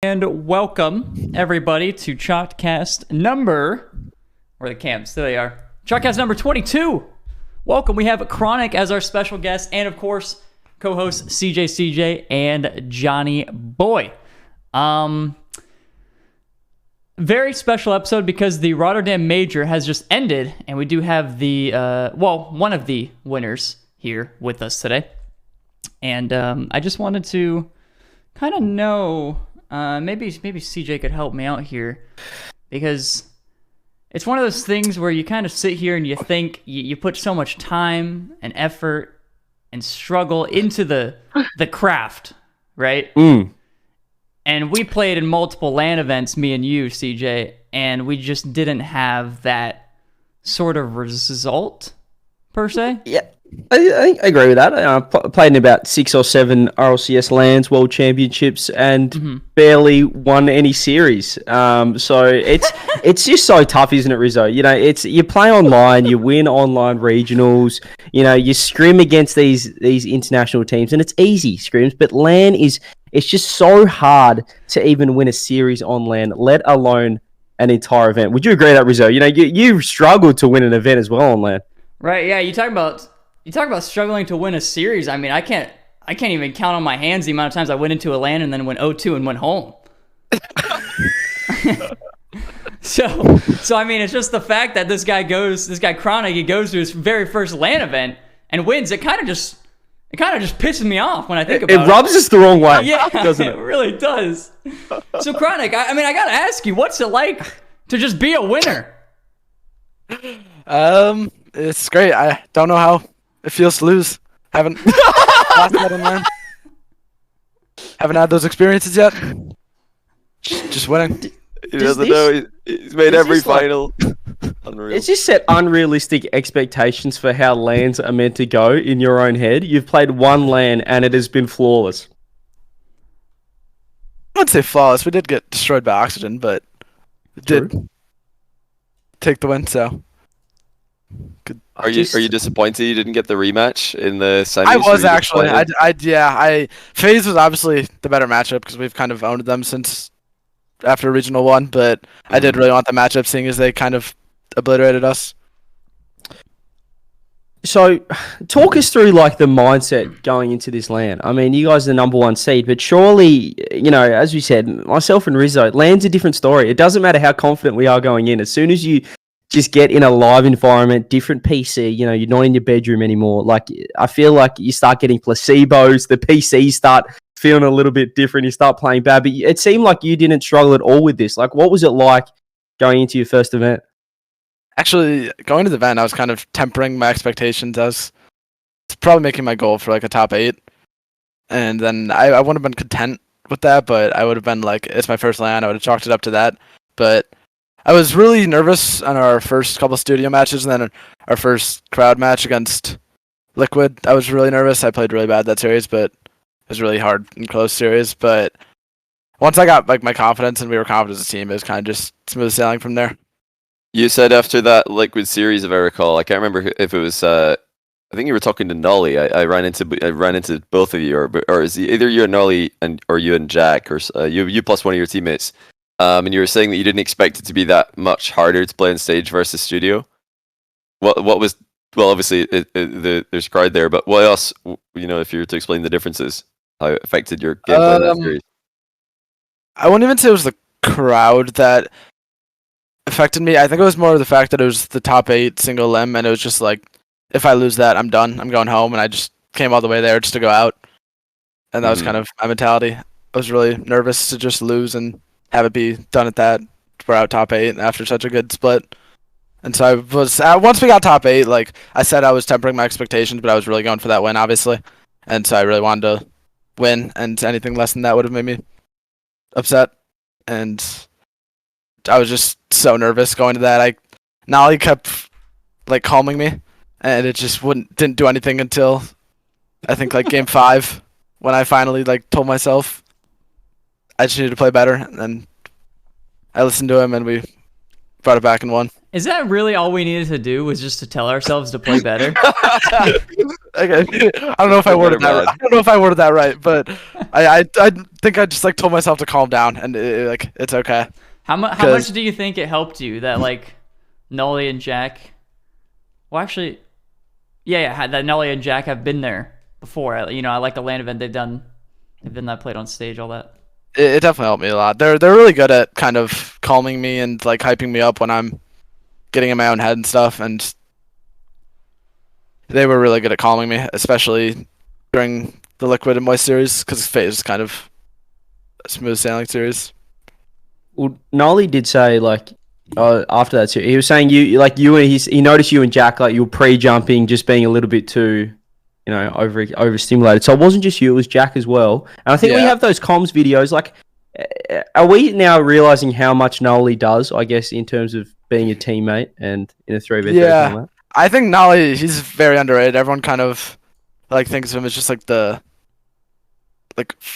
And welcome, everybody, to Chalkcast number... Where are the camps? There they are. Chalkcast number 22. Welcome. We have Chronic as our special guest, and of course, co-hosts CJCJ and Johnnyboi. Very special episode because the Rotterdam Major has just ended, and we do have the, one of the winners here with us today. And I just wanted to kind of know... maybe CJ could help me out here, because it's one of those things where you kind of sit here and you think you put so much time and effort and struggle into the craft, right? And we played in multiple LAN events, me and you, CJ, and we just didn't have that sort of result per se. Yeah. I agree with that. I played in about 6 or 7 RLCS LANs, World Championships, and barely won any series. So it's just so tough, isn't it, Rizzo? You know, you play online, you win online regionals, you know, you scrim against these international teams, and it's easy scrims. But LAN it's just so hard to even win a series on LAN, let alone an entire event. Would you agree with that, Rizzo? You know, you struggled to win an event as well on LAN. Right? Yeah. You talk about struggling to win a series. I mean, I can't even count on my hands the amount of times I went into a LAN and then went 0-2 and went home. So I mean, it's just the fact that this guy Chronic, he goes to his very first LAN event and wins. It kind of just pisses me off when I think about it. It rubs us the wrong way, yeah, doesn't it? It really does. So Chronic, I mean, I gotta ask you, what's it like to just be a winner? It's great. I don't know how it feels to lose. Haven't lost that in LAN. Haven't had those experiences yet. Just winning. He doesn't know. He's made every final. Unreal. It's just set unrealistic expectations for how LANs are meant to go in your own head. You've played one LAN and it has been flawless. I wouldn't say flawless. We did get destroyed by Oxygen, but it did take the win, so... Good. Are you disappointed you didn't get the rematch in the semis? I was actually. FaZe was obviously the better matchup because we've kind of owned them since after Regional 1, but I did really want the matchup seeing as they kind of obliterated us. So, talk us through like the mindset going into this LAN. I mean, you guys are the number 1 seed, but surely, you know, as we said, myself and Rizzo, LAN's a different story. It doesn't matter how confident we are going in. As soon as you just get in a live environment, different PC, you know, you're not in your bedroom anymore. Like, I feel like you start getting placebos, the PCs start feeling a little bit different, you start playing bad, but it seemed like you didn't struggle at all with this. Like, what was it like going into your first event? Actually, going to the event, I was kind of tempering my expectations. I was probably making my goal for like a top 8, and then I wouldn't have been content with that, but I would have been like, it's my first LAN, I would have chalked it up to that, but I was really nervous on our first couple studio matches, and then our first crowd match against Liquid. I was really nervous. I played really bad that series, but it was really hard and close series. But once I got like my confidence and we were confident as a team, it was kind of just smooth sailing from there. You said after that Liquid series, if I recall, I can't remember if it was. I think you were talking to Nolly. I ran into both of you, or is it either you and Nolly or you and Jack, or you plus one of your teammates. And you were saying that you didn't expect it to be that much harder to play on stage versus studio. What was, well, obviously there's crowd there, but what else? You know, if you were to explain the differences, how it affected your gameplay in that series. I wouldn't even say it was the crowd that affected me. I think it was more the fact that it was the top 8 single limb, and it was just like, if I lose that, I'm done. I'm going home, and I just came all the way there just to go out, and that was kind of my mentality. I was really nervous to just lose and have it be done at that. We're out top 8 after such a good split. And so I was, once we got top 8, like I said, I was tempering my expectations, but I was really going for that win, obviously. And so I really wanted to win, and anything less than that would have made me upset. And I was just so nervous going to that. Nolly kept like calming me, and it just didn't do anything until I think like game 5, when I finally like told myself I just needed to play better, and then I listened to him, and we brought it back and won. Is that really all we needed to do, was just to tell ourselves to play better? Okay. I don't know if I worded that right, but I think I just like told myself to calm down, and it's okay. How much do you think it helped you that like Nolly and Jack? Well, actually, yeah, that Nolly and Jack have been there before. You know, I like the LAN event they've done that played on stage, all that. It definitely helped me a lot. They're really good at kind of calming me and like hyping me up when I'm getting in my own head and stuff, and they were really good at calming me, especially during the Liquid and Moist series, because FaZe is kind of a smooth sailing series. Well, Nolly did say like after that series, he was saying you and he noticed you and Jack like you were pre-jumping, just being a little bit too, you know, overstimulated. So it wasn't just you; it was Jack as well. And I think we have those comms videos. Like, are we now realizing how much Nolly does? I guess in terms of being a teammate and in a 3v3 format. I think Nolly, he's very underrated. Everyone kind of like thinks of him as just like the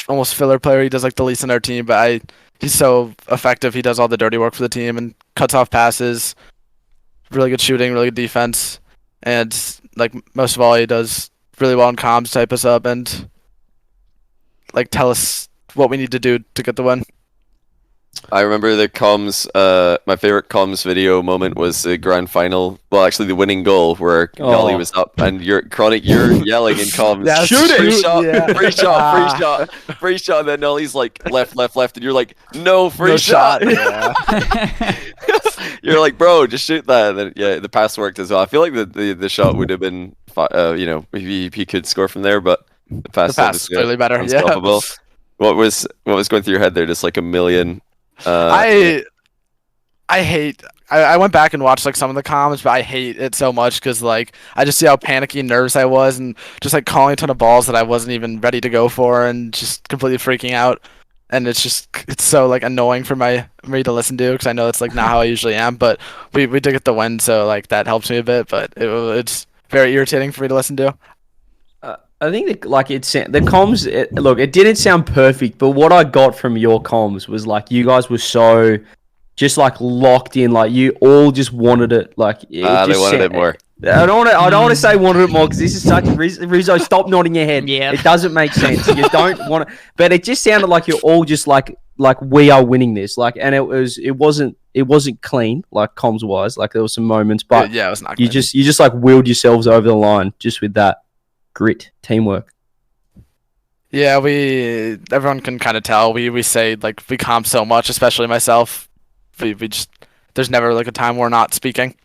almost filler player. He does like the least in our team, but he's so effective. He does all the dirty work for the team and cuts off passes. Really good shooting, really good defense, and like most of all, he does really well in comms, type us up, and like tell us what we need to do to get the win. I remember the comms. My favorite comms video moment was the grand final. Well, actually, the winning goal where Nolly was up, and you're yelling in comms. Yeah, shoot it! Free shot! Yeah. Free shot! Free shot! Free shot! And then Nolly's like left, and you're like, no free shot! Yeah. You're like, bro, just shoot that. And then the pass worked as well. I feel like the shot would have been, you know, if he could score from there, but the pass is clearly better. Unstoppable. Yeah. What was going through your head there? Just like a million. I hate. I went back and watched like some of the comms, but I hate it so much because like I just see how panicky and nervous I was, and just like calling a ton of balls that I wasn't even ready to go for, and just completely freaking out. And it's so like annoying for me to listen to because I know it's like not how I usually am. But we did get the win, so like that helps me a bit. But it's very irritating for me to listen to. I think the comms. It didn't sound perfect, but what I got from your comms was like you guys were so just like locked in, like you all just wanted it. Like they wanted it more. I don't want to say wanted it more because this is such Rizzo. Stop nodding your head. Yeah, it doesn't make sense. You don't want to, but it just sounded like you're all just like we are winning this. Like, and it wasn't clean like comms wise. Like there were some moments, but it was not. You just like willed yourselves over the line just with that grit, teamwork. Yeah, everyone can kind of tell. We say like we comp so much, especially myself. We just there's never like a time we're not speaking.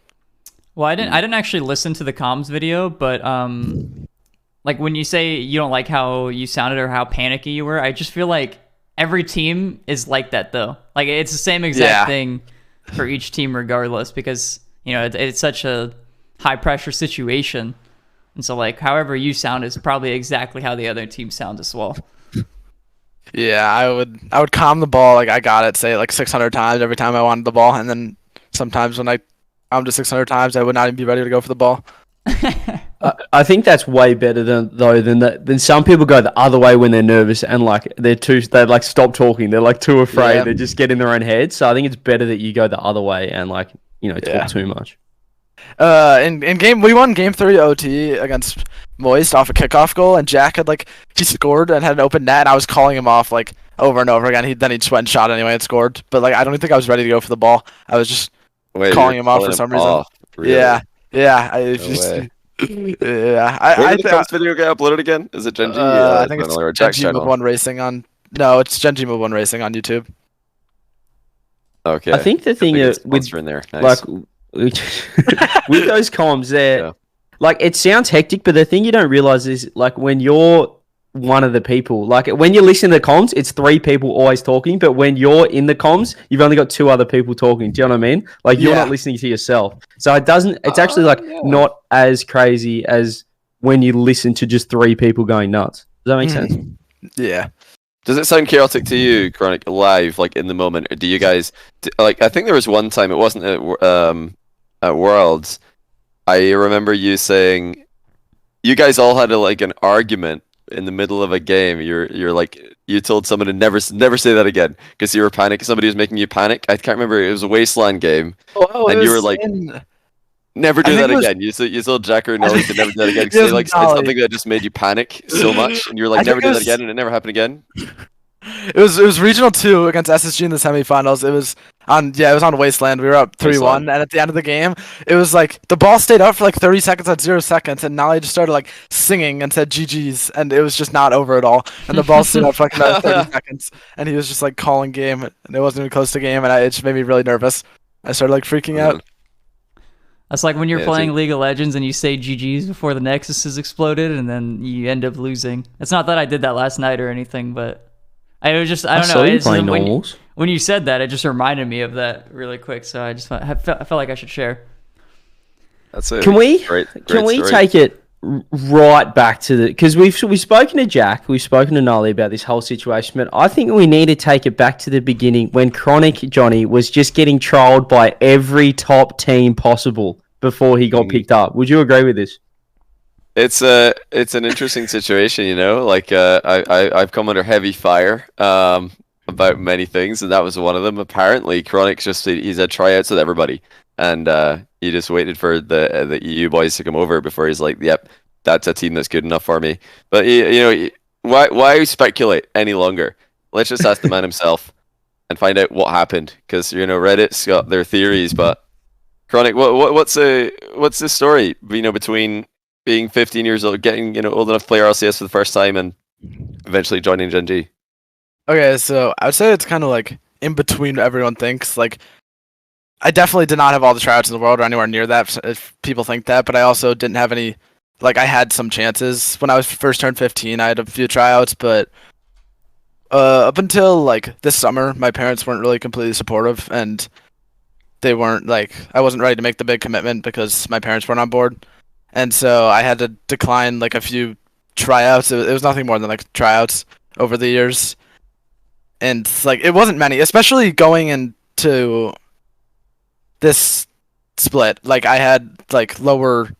Well, I didn't actually listen to the comms video, but like when you say you don't like how you sounded or how panicky you were, I just feel like every team is like that though. Like it's the same exact thing for each team regardless, because you know it's such a high pressure situation. And so, like, however you sound is probably exactly how the other team sounds as well. Yeah, I would calm the ball. Like, I got it, say it like 600 times every time I wanted the ball. And then sometimes when I'm to 600 times, I would not even be ready to go for the ball. I think that's way better than some people go the other way when they're nervous and like they like stop talking. They're like too afraid. Yeah. They just get in their own head. So I think it's better that you go the other way and like, you know, talk too much. We won game 3 OT against Moist off a kickoff goal, and Jack had he scored and had an open net, and I was calling him off like over and over again. He just went and shot anyway and scored, but like I don't even think I was ready to go for the ball. I was just calling him off for some reason. Really? Yeah. Yeah, I did the video get uploaded again? Is it Genji? I think it's Genji Move 1 Racing on. No, it's Genji Move 1 Racing on YouTube. Okay. I think the thing is with in there. Nice. With those comms there, like it sounds hectic, but the thing you don't realize is like when you're one of the people, like when you listen to the comms, it's 3 people always talking, but when you're in the comms, you've only got 2 other people talking. Do you know what I mean? Like you're not listening to yourself. So it's actually not as crazy as when you listen to just 3 people going nuts. Does that make sense? Yeah. Does it sound chaotic to you, Chronic, live, like in the moment? Or do you guys like? I think there was one time it wasn't at Worlds. I remember you saying you guys all had an argument in the middle of a game. You're like you told someone to never say that again because you were panicking. Somebody was making you panic. I can't remember. It was a Wasteland game, and you were like, Never do I think that it was- again. You told Jack or Nolly to never do that again. It Because was they said Nolly. something that just made you panic so much, and you're I like, never think do it that was- again, and it never happened again. It was regional 2 against SSG in the semifinals. It was on Wasteland. We were up 3-1, Wasteland. and at the end of the game, it was like the ball stayed up for like 30 seconds at 0 seconds, and Nolly just started like singing and said GG's, and it was just not over at all. And the ball stayed up for like another 30 seconds, and he was just like calling game, and it wasn't even close to game, and it just made me really nervous. I started like freaking out. That's like when you're Yeah, playing see- League of Legends and you say GG's before the Nexus has exploded, and then you end up losing. It's not that I did that last night or anything, but I don't know. saw you It's playing when, normals. when you said that, it just reminded me of that really quick. So I felt like I should share. That's it. Can we Great story. take it right back to the, because we've spoken to Jack, we've spoken to Nolly about this whole situation, but I think we need to take it back to the beginning when Chronic Johnny was just getting trolled by every top team possible before he got picked up. Would you agree with this? It's an interesting situation, you know. Like I've come under heavy fire about many things, and that was one of them. Apparently, Chronic's he's had tryouts with everybody, and he just waited for the EU boys to come over before he's like, "Yep, that's a team that's good enough for me." But why speculate any longer? Let's just ask the man himself and find out what happened, because Reddit's got their theories, but Chronic, what's the story? Between being 15 years old, getting old enough to play RLCS for the first time, and eventually joining Gen G. Okay, so I would say it's kind of like in between what everyone thinks. Like, I definitely did not have all the tryouts in the world or anywhere near that, if people think that, but I also didn't have any. Like, I had some chances when I was first turned 15. I had a few tryouts, but up until like this summer, my parents weren't really completely supportive, and they weren't like, I wasn't ready to make the big commitment because my parents weren't on board, and so I had to decline like a few tryouts. It was nothing more than like tryouts over the years, and like it wasn't many, especially going into this split. Like I had like lower,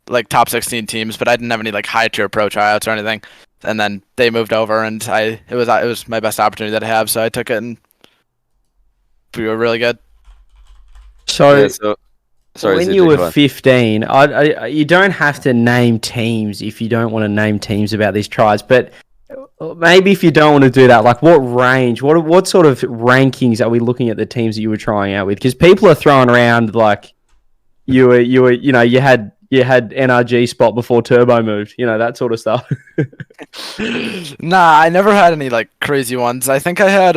like top 16 teams, but I didn't have any like high tier pro tryouts or anything. And then they moved over, and it was my best opportunity that I have, so I took it, and we were really good. So, Sorry, when CJ, you go were on. 15, you don't have to name teams if you don't want to name teams about these tries, but maybe if you don't want to do that, like what range, what sort of rankings are we looking at the teams that you were trying out with? Because people are throwing around like you had NRG spot before Turbo moved, that sort of stuff. Nah, I never had any like crazy ones. I think I had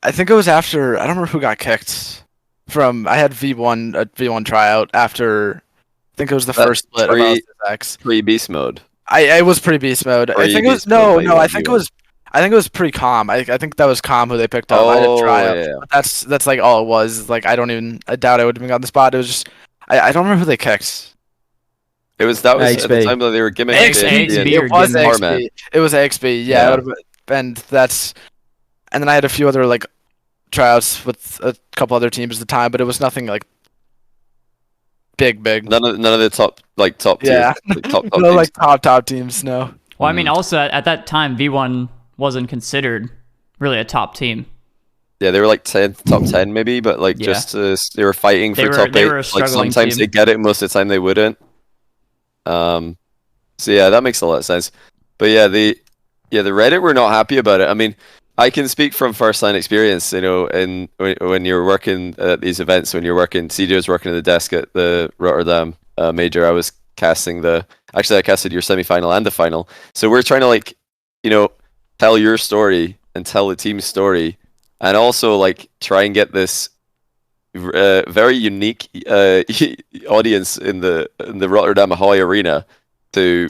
I think it was after, I don't remember who got kicked from. I had V1 a V1 tryout after. I think it was the That first split of LCS. Pre-beast mode. I was pretty beast mode. I think it was Pre-beast mode, no. but I you think it won. was. I think it was pretty calm. I think that was calm who they picked up. I didn't try out. Yeah. But that's like all it was. Like I doubt I would have been on the spot. It was just I don't remember who they kicked. That was at the AXB. time that they were gimmicking AXB the or It was Gimmick. AXB. It was AXB. Yeah. Yeah. It would've been- and then I had a few other like tryouts with a couple other teams at the time, but it was nothing like big. None of the top Yeah. tier, like, top No, teams. like top teams. No. Well, I mean, also at that time, V1 wasn't considered really a top team. Yeah, they were like top 10 maybe, but like Yeah. just they were fighting for They were- top they 8. were a Like struggling sometimes team. they get it, most of the time they wouldn't. So yeah, that makes a lot of sense. But yeah, the Reddit were not happy about it. I mean, I can speak from first-hand experience, and when you're working at these events, when you're working, CJ was working at the desk at the Rotterdam major. I was casting I casted your semi-final and the final. So we're trying to tell your story and tell the team's story, and also like try and get this very unique audience in the Rotterdam Ahoy Arena to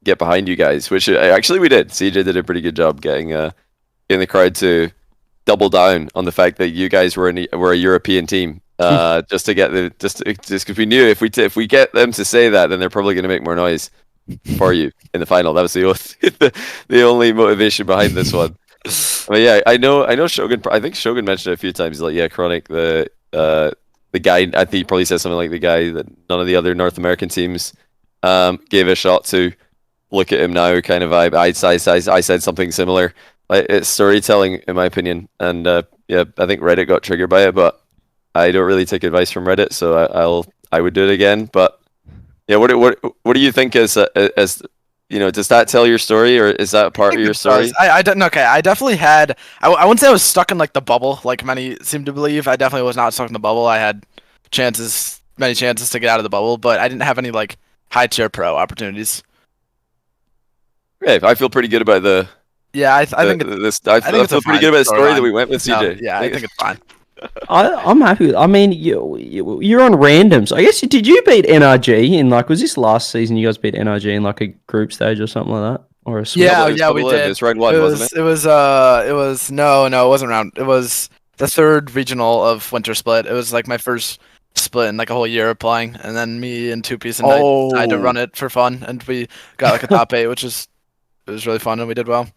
get behind you guys, which actually we did. CJ did a pretty good job getting the crowd to double down on the fact that you guys were a European team, just because we knew if we get them to say that, then they're probably going to make more noise for you in the final. That was the only motivation behind this one. But yeah, I know Shogun. I think Shogun mentioned it a few times. Like, yeah, Chronic, the guy. I think he probably said something like the guy that none of the other North American teams gave a shot to. Look at him now, kind of vibe. I said something similar. It's storytelling, in my opinion, and yeah, I think Reddit got triggered by it. But I don't really take advice from Reddit, so I would do it again. But yeah, what do you think as does that tell your story, or is that part of your story? I don't. Okay, I definitely had. I wouldn't say I was stuck in like the bubble, like many seem to believe. I definitely was not stuck in the bubble. I had many chances to get out of the bubble, but I didn't have any like high tier pro opportunities. Yeah, I feel pretty good about the. Yeah, I think I feel pretty good about the story that we went with CJ. Yeah, I think it's fine. I'm happy with. I mean, you're on randoms. I guess did you beat NRG in like was this last season? You guys beat NRG in like a group stage or something like that, or a split? Yeah, we did. It was round one, wasn't it? It was no, it wasn't round. It was the third regional of Winter Split. It was like my first split in like a whole year of playing, and then me and 2Piece and I had to run it for fun, and we got like a top 8, which was really fun, and we did well.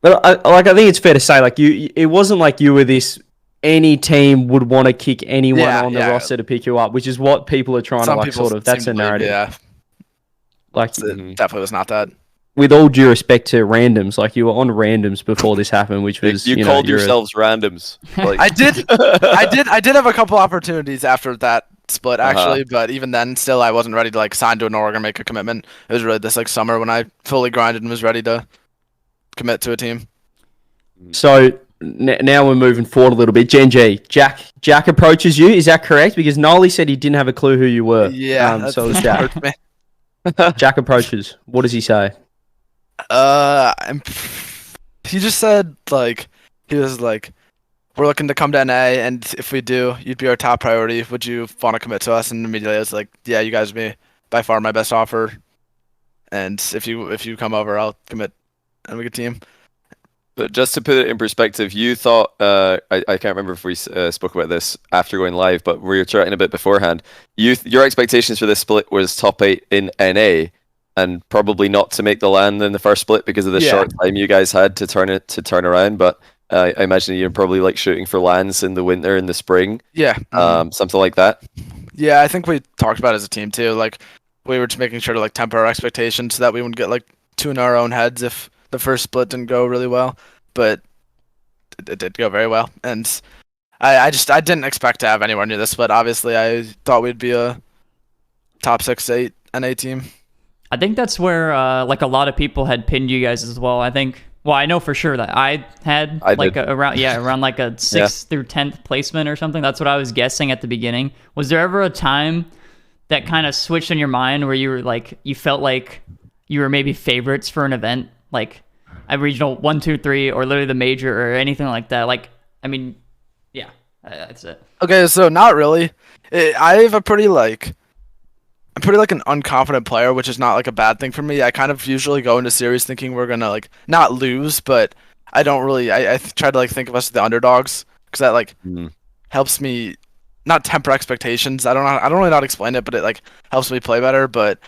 But I think it's fair to say like it wasn't like you were this. Any team would want to kick anyone on the roster to pick you up, which is what people are trying to like sort of. That's a narrative. Yeah, like it definitely was not that. With all due respect to randoms, like you were on randoms before this happened, which was you called yourselves randoms. Like... I did have a couple opportunities after that split actually, but even then, still I wasn't ready to like sign to an org or make a commitment. It was really this like summer when I fully grinded and was ready to commit to a team. So. Now we're moving forward a little bit. Gen G, Jack approaches you. Is that correct? Because Nolly said he didn't have a clue who you were. Yeah, so it's Jack. Jack approaches. What does he say? He just said like he was like, we're looking to come to NA, and if we do, you'd be our top priority. Would you want to commit to us? And immediately I was like, yeah, you guys would be by far my best offer, and if you come over, I'll commit and we get team. But just to put it in perspective, you thought, I can't remember if we spoke about this after going live, but we were chatting a bit beforehand. Your expectations for this split was top 8 in NA, and probably not to make the LAN in the first split because of the short time you guys had to turn around. But I imagine you're probably like shooting for LANs in the winter and the spring. Yeah. Something like that. Yeah, I think we talked about it as a team too. Like we were just making sure to like temper our expectations so that we wouldn't get like too in our own heads if the first split didn't go really well, but it did go very well. And I didn't expect to have anywhere near this split. Obviously, I thought we'd be a top 6-8 NA team. I think that's where like a lot of people had pinned you guys as well. I think. Well, I know for sure that I had around like a 6th through 10th placement or something. That's what I was guessing at the beginning. Was there ever a time that kind of switched in your mind where you were like you felt like you were maybe favorites for an event? Like a regional 1, 2, 3, or literally the major or anything like that. Like, I mean, yeah, that's it. Okay, so not really. I have I'm pretty like an unconfident player, which is not like a bad thing for me. I kind of usually go into series thinking we're gonna like not lose, but I don't really. I try to like think of us as the underdogs because that like helps me not temper expectations. I don't really know how to explain it, but it like helps me play better. But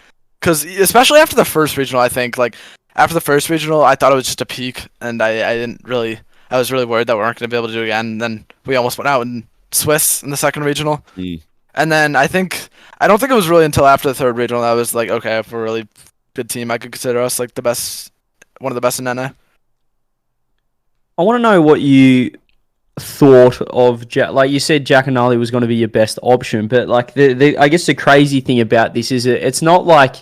because especially after the first regional, I think like. After the first regional, I thought it was just a peak, and I was really worried that we weren't going to be able to do it again. And then we almost went out in Swiss in the second regional. And then I don't think it was really until after the third regional that I was like, okay, if we're a really good team, I could consider us like one of the best in NA. I want to know what you thought of Jack. Like you said, Jack and Nolly was going to be your best option, but like I guess the crazy thing about this is it's not like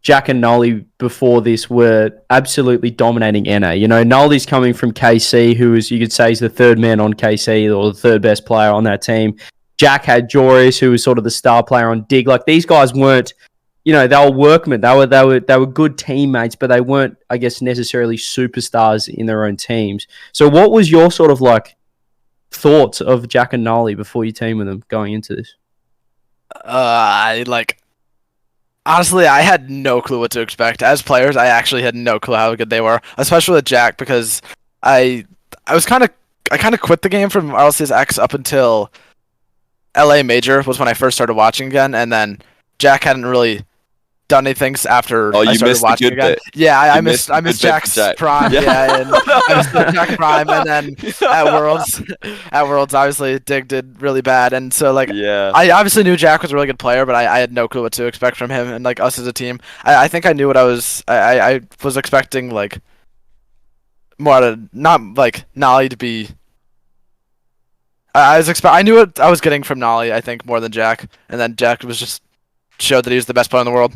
Jack and Nolly before this were absolutely dominating NA. You know, Nolly's coming from KC, who is, you could say, is the third man on KC or the third best player on that team. Jack had Joris, who was sort of the star player on Dig. Like these guys weren't, you know, they were workmen. They were good teammates, but they weren't, I guess, necessarily superstars in their own teams. So, what was your sort of like thoughts of Jack and Nolly before you teamed with them going into this? Honestly, I had no clue what to expect. As players, I actually had no clue how good they were, especially with Jack, because I kind of quit the game from RLCS X up until LA Major was when I first started watching again, and then Jack hadn't really done anything after I started watching again. Bit. Yeah, I missed Jack's prime. Yeah, and I missed Jack's prime, and then at Worlds, obviously Dig did really bad, and so like I obviously knew Jack was a really good player, but I had no clue what to expect from him and like us as a team. I think I knew what I was expecting, like more out of not like Nolly to be I knew what I was getting from Nolly, I think, more than Jack, and then Jack was just showed that he was the best player in the world.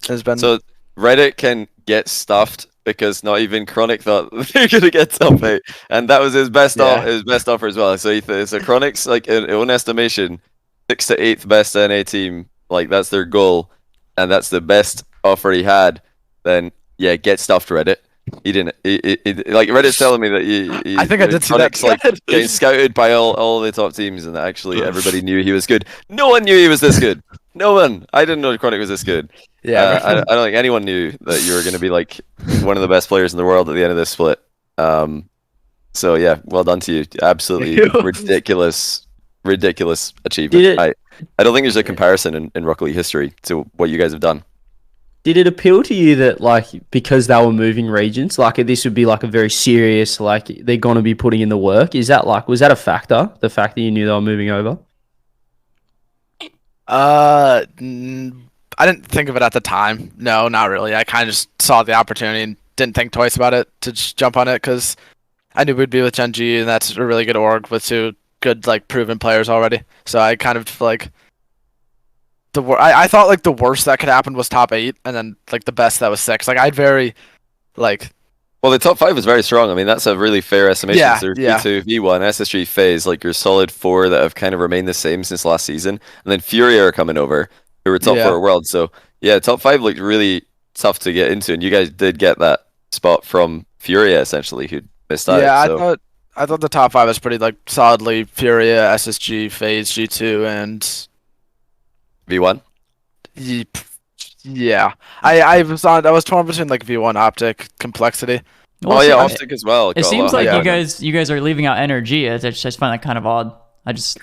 Has been So Reddit can get stuffed because not even Chronic thought they were gonna get top 8, and that was his best offer as well. So so Chronic's like in own estimation, 6th to 8th best NA team, like that's their goal, and that's the best offer he had. Then yeah, get stuffed, Reddit. He didn't. Like Reddit's telling me that I think I did see that. Chronic's like getting scouted by all the top teams, and that actually everybody knew he was good. No one knew he was this good. No one. I didn't know Chronic was this good. Yeah, I don't think anyone knew that you were going to be like one of the best players in the world at the end of this split. So yeah, well done to you. Absolutely ridiculous achievement. I don't think there's a comparison in Rocket League history to what you guys have done. Did it appeal to you that, like, because they were moving regions, like, this would be, like, a very serious, like, they're going to be putting in the work? Is that, like, was that a factor, the fact that you knew they were moving over? I didn't think of it at the time. No, not really. I kind of just saw the opportunity and didn't think twice about it to just jump on it because I knew we'd be with Gen G, and that's a really good org with 2 good, like, proven players already. So I kind of, like... I thought like the worst that could happen was top 8, and then like the best that was 6. Like I'd very like. Well, the top 5 was very strong. I mean, that's a really fair estimation. Yeah, so V2, V1, SSG, FaZe, like your solid 4 that have kind of remained the same since last season, and then Furia are coming over, who were top 4 world. So yeah, top 5 looked really tough to get into, and you guys did get that spot from Furia essentially, who missed out. Yeah, so. I thought the top 5 was pretty like solidly Furia, SSG, FaZe, G2, and. V1? Yeah. I was torn between like V1 Optic, Complexity. Well, Optic as well. It seems like you guys are leaving out energy. I just find that kind of odd. I just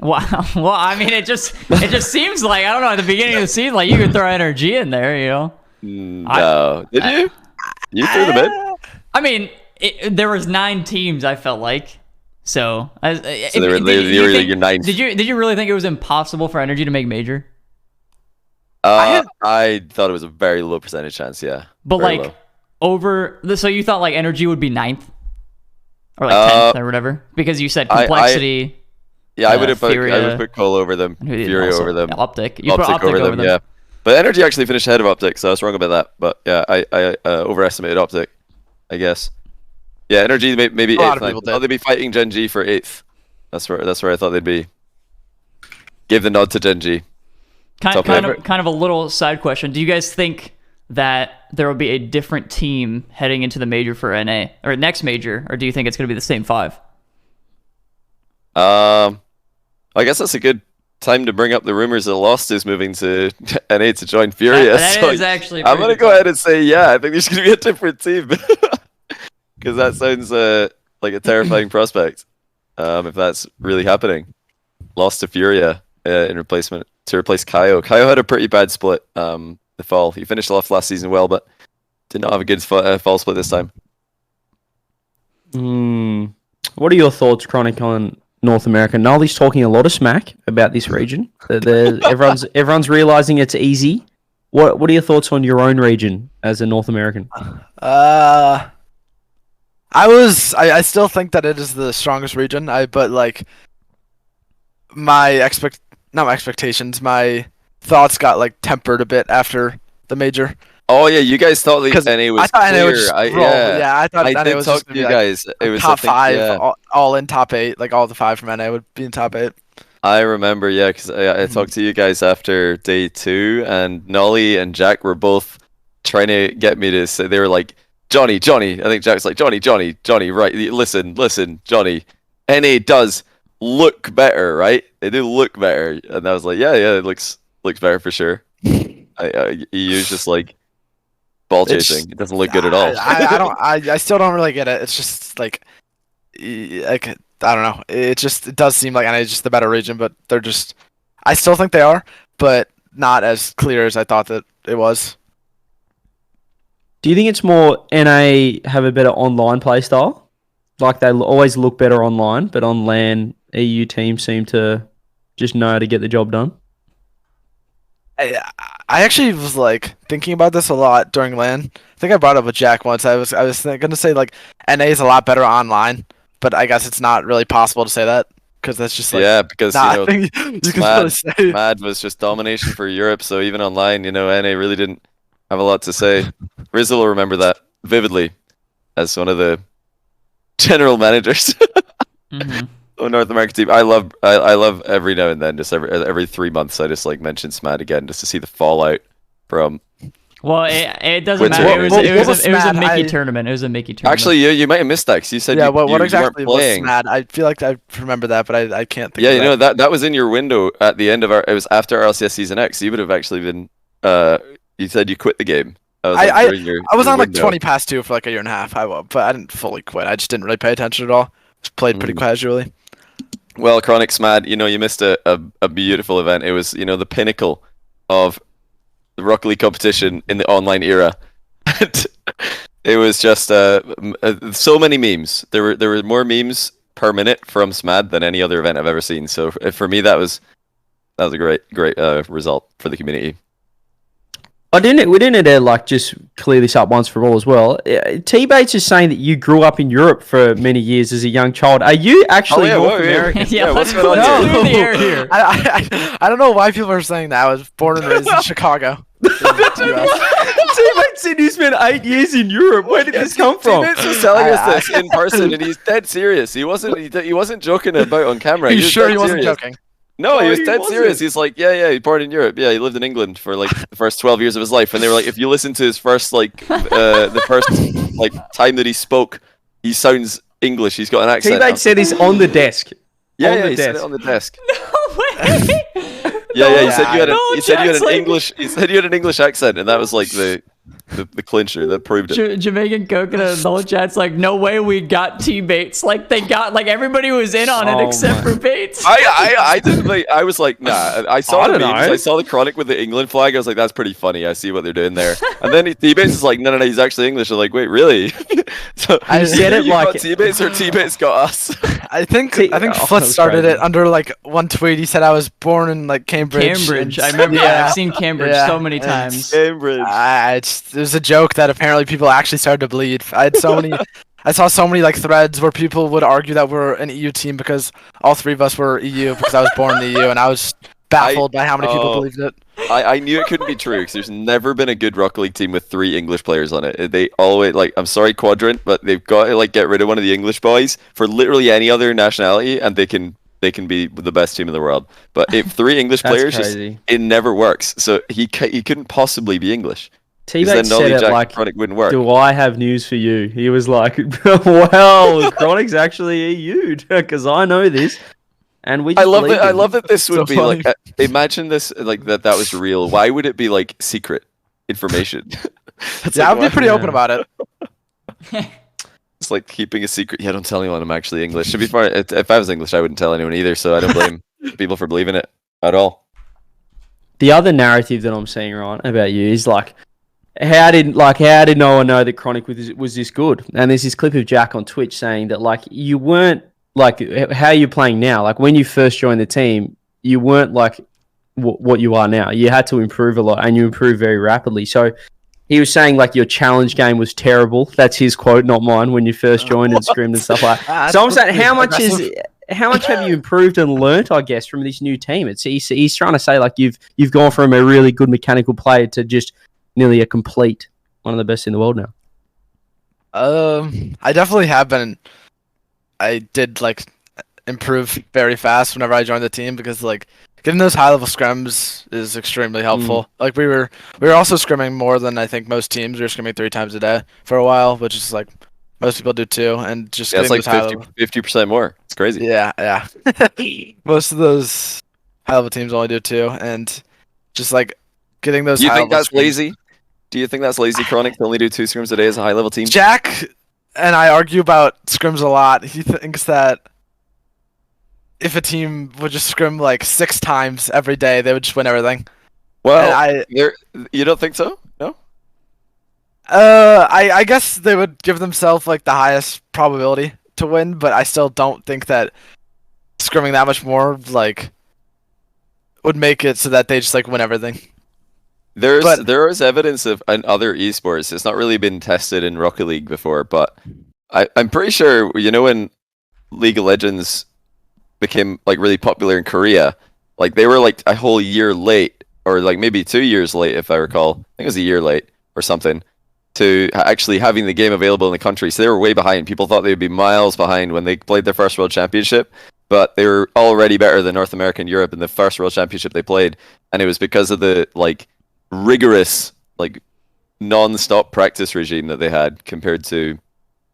Well, I mean, it just seems like, I don't know, at the beginning of the season, like you could throw energy in there, you know? No. Did you? You threw them in? I mean, there was 9 teams, I felt like. So they were your 9. Did you really think it was impossible for energy to make major? I thought it was a very low percentage chance, yeah. But like so you thought like energy would be 9th? Or like 10th or whatever? Because you said complexity. I would put Cole over them, Furia over them. Optic. You put Optic over them. Yeah. But energy actually finished ahead of Optic, so I was wrong about that. But yeah, I overestimated Optic, I guess. Yeah, energy maybe 8th. I thought they'd be fighting Gen G for 8th. That's where I thought they'd be. Give the nod to Gen G. Kind of a little side question. Do you guys think that there will be a different team heading into the major for NA or next major, or do you think it's going to be the same 5? I guess that's a good time to bring up the rumors that Lost is moving to NA to join Furia. That is actually. I'm gonna go ahead and say I think there's gonna be a different team because that sounds like a terrifying prospect. If that's really happening, Lost to Furia in replacement to replace Kaio. Kaio had a pretty bad split the fall. He finished off last season well, but did not have a good fall split this time. What are your thoughts, Chronic, on North America? Nolly's talking a lot of smack about this region. Everyone's realizing it's easy. What are your thoughts on your own region as a North American? I still think that it is the strongest region. But like my expectations, my thoughts got like tempered a bit after the major. Oh yeah, you guys thought the NA was clear. I thought NA was talk to you guys. It was top 5, all in top 8. Like all the 5 from NA would be in top 8. I remember, because I talked to you guys after day 2, and Nolly and Jack were both trying to get me to say, they were like, Johnny. I think Jack's like, Johnny. Right? Listen, Johnny. NA does look better, right? They do look better, and I was like, yeah, it looks better for sure. EU's just like ball chasing. It doesn't look good at all. I still don't really get it. It's just like I don't know. It does seem like NA is just the better region, but they're just. I still think they are, but not as clear as I thought that it was. Do you think it's more NA have a better online play style? Like they always look better online, but on LAN, EU teams seem to just know how to get the job done? I actually was like thinking about this a lot during LAN. I think I brought it up with Jack once. I was gonna say like NA is a lot better online, but I guess it's not really possible to say that because that's just like Yeah, because not a thing you can really say. Mad was just domination for Europe. So even online, NA really didn't have a lot to say. Rizzo will remember that vividly as one of the general managers. Mm-hmm. Oh, North American team. I love every now and then, just every 3 months, I just like mention SMAD again, just to see the fallout from. Well, it doesn't What's matter. wrong? It was a SMAD? Mickey tournament. It was a Mickey tournament. Actually, you might have missed that because you said Yeah, you what exactly weren't was playing. SMAD? I feel like I remember that, but I can't think. Yeah, of that was in your window at the end of it was after RLCS Season X. You would have actually been. You said you quit the game. I was on like window. 20 past 2 for like a year and a half. But I didn't fully quit. I just didn't really pay attention at all. Just played pretty casually. Well, Chronic SMAD, you missed a beautiful event. It was, the pinnacle of the Rocket League competition in the online era. It was just so many memes. There were more memes per minute from SMAD than any other event I've ever seen. So for me, that was a great result for the community. We didn't like just clear this up once for all as well. T-Bates is saying that you grew up in Europe for many years as a young child. Are you actually North American? Yeah, what's let's going on clear the air here. I don't know why people are saying that. I was born and raised in Chicago. T-Bates said he spent 8 years in Europe. Where did this come from? T-Bates was telling us this in person, and he's dead serious. He wasn't joking about on camera. Are you sure he wasn't serious. joking? No, he was dead wasn't. serious. He's like, yeah, he's born in Europe. Yeah, he lived in England for like the first 12 years of his life. And they were like, if you listen to his first the first like time that he spoke, he sounds English. He's got an accent. T-Bates said he's on the desk. Yeah, he said it on the desk. No way. Yeah, he said you had Jack's an like- English. He said you had an English accent, and that was like the clincher that proved it. Jamaican Coconut and Nolan Chat's like, no way we got T-Bates. Like, they got, like, everybody was in on it Oh except my. for Bates. I didn't like. I was like, nah. I saw I the don't memes. know. I saw the Chronic with the England flag. I was like, that's pretty funny. I see what they're doing there. And then T-Bates is like, no, he's actually English. I'm like, wait, really? So I said it you like- got T-Bates or T-Bates got us. I think Oh, Flitz that was started crazy. it under like one tweet. He said I was born in like Cambridge. Cambridge. I remember. Yeah, I've seen Cambridge Yeah. so many And- times. Cambridge. There's a joke that apparently people actually started to bleed. I saw so many like threads where people would argue that we're an EU team because all three of us were EU because I was born in the EU, and I was baffled by how many people believed it. I knew it couldn't be true because there's never been a good Rocket League team with 3 English players on it. They always I'm sorry, Quadrant, but they've got to get rid of one of the English boys for literally any other nationality, and they can be the best team in the world. But if 3 English That's players, crazy. it never works. So he couldn't possibly be English. 'Cause T-Bates then said Nolly it Jack like, Chronic wouldn't work. do I have news for you? He was like, well, Chronic's actually EU'd because I know this. And we just I love believed that. I him. love that this would So be like. funny. Imagine this like that was real. Why would it be like secret information? It's Yeah, like, I'd be pretty yeah. open about it. It's like keeping a secret. Yeah, don't tell anyone I'm actually English. To be fair, if I was English, I wouldn't tell anyone either. So I don't blame people for believing it at all. The other narrative that I'm seeing, right, about you is like, how did no one know that Chronic was this good? And there's this clip of Jack on Twitch saying that like you weren't like how you're playing now. Like when you first joined the team, you weren't like what you are now. You had to improve a lot, and you improved very rapidly. So he was saying like your challenge game was terrible. That's his quote, not mine. When you first joined and scrimmed and stuff like that. So I'm saying, how much have you improved and learnt, I guess, from this new team? He's trying to say like you've gone from a really good mechanical player to just nearly a complete one of the best in the world now. I definitely have been. I did like improve very fast whenever I joined the team because like getting those high level scrims is extremely helpful. Like we were also scrimming more than I think most teams. We were scrimming 3 times a day for a while, which is like most people do too. And just Yeah, it's getting like those high level. 50% more. It's crazy. Yeah. Most of those high level teams only do 2, and just like getting those. Do you high think level that's lazy? Do you think that's lazy, Chronic, to only do 2 scrims a day as a high level team? Jack and I argue about scrims a lot. He thinks that if a team would just scrim like 6 times every day, they would just win everything. Well, you don't think so? No. I guess they would give themselves like the highest probability to win, but I still don't think that scrimming that much more like would make it so that they just like win everything. There is evidence of in other esports. It's not really been tested in Rocket League before, but I'm pretty sure when League of Legends became like really popular in Korea, like they were like a whole year late, or like maybe 2 years late, if I recall. I think it was a year late or something, to actually having the game available in the country. So they were way behind. People thought they would be miles behind when they played their first World Championship, but they were already better than North America and Europe in the first World Championship they played, and it was because of the like rigorous, like non-stop practice regime that they had compared to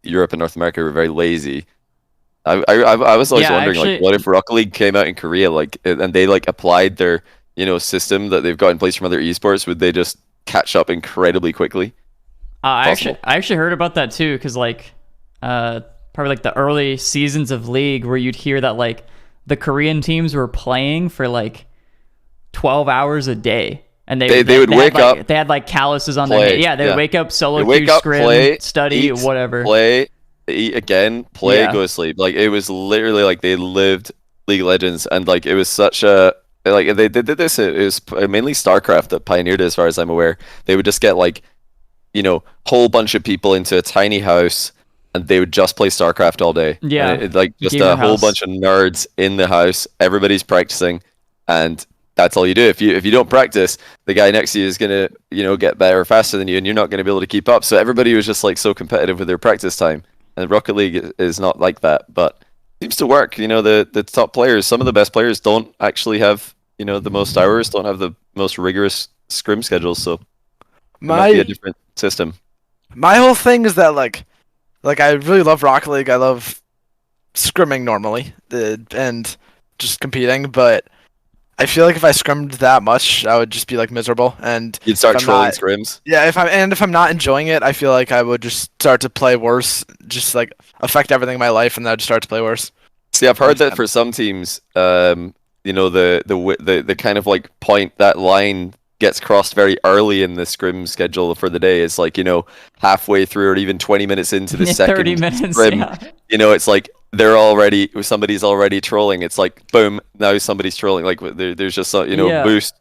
Europe and North America, who were very lazy. I was always wondering, like, what if Rocket League came out in Korea, like, and they like applied their system that they've got in place from other esports? Would they just catch up incredibly quickly? I actually heard about that too, because like probably like the early seasons of League, where you'd hear that like the Korean teams were playing for like 12 hours a day. And they would wake up. They had like calluses on their head. Yeah, they would wake up, solo queue, scrim, play, study, eat, whatever. Play, eat again, play, go to sleep. Like it was literally like they lived League of Legends, and like it was such a like they did this. It was mainly StarCraft that pioneered it, as far as I'm aware. They would just get like whole bunch of people into a tiny house, and they would just play StarCraft all day. Yeah, like just a whole bunch of nerds in the house. Everybody's practicing, and that's all you do. If you don't practice, the guy next to you is gonna get better faster than you, and you're not gonna be able to keep up. So everybody was just like so competitive with their practice time. And Rocket League is not like that, but it seems to work. The top players, some of the best players, don't actually have the most hours, don't have the most rigorous scrim schedules. So it might be a different system. My whole thing is that like I really love Rocket League. I love scrimming normally and just competing, but I feel like if I scrimmed that much, I would just be like miserable, and you'd start trolling scrims. Yeah, if I'm not enjoying it, I feel like I would just start to play worse, just like affect everything in my life, and then I'd start to play worse. See, I've heard that for some teams, the kind of like point, that line gets crossed very early in the scrim schedule for the day. It's like halfway through, or even 20 minutes into the second 30 minutes, scrim. Yeah. It's like somebody's already trolling. It's like boom, now somebody's trolling. Like there's just boost,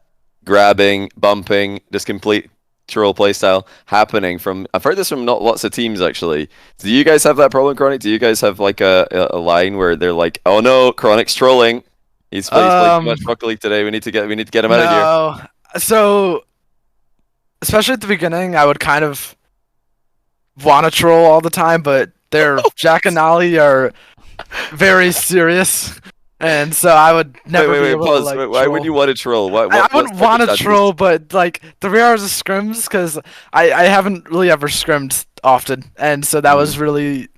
grabbing, bumping, just complete troll playstyle happening from. I've heard this from not lots of teams actually. Do you guys have that problem, Chronic? Do you guys have like a line where they're like, oh no, Chronic's trolling. He's played too much Rocket League today. We need to get him out of here. So especially at the beginning, I would kind of want to troll all the time, but Jack and Nolly are very serious, and so I would never be able pause. to, like, Why troll. would you want to troll? I wouldn't want to troll, but like 3 hours of scrims, because I haven't really ever scrimmed often, and so that was really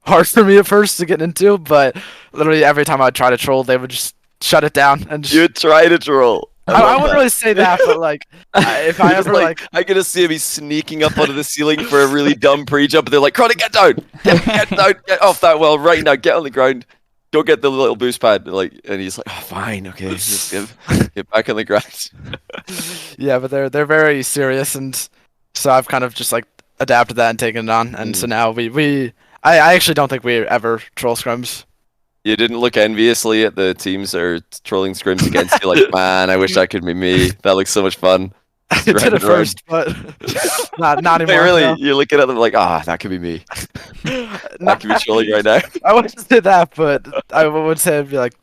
hard for me at first to get into. But literally every time I'd try to troll, they would just shut it down and just... You'd try to troll. I wouldn't really say that, but like if I ever like I could see him, he's sneaking up onto the ceiling for a really dumb pre-jump, and they're like, Chronic, get down, get down, get off that well right now, get on the ground, go get the little boost pad, and he's like, oh fine, okay, just get back on the ground. Yeah, but they're very serious, and so I've kind of just like adapted that and taken it on, and so now I actually don't think we ever troll scrims. You didn't look enviously at the teams that are trolling scrims against you, like, man, I wish that could be me. That looks so much fun. I did it first, but not anymore. Wait, really? No. You're looking at them like, that could be me. I could be trolling right now. I wouldn't say that, but I would say I'd be like,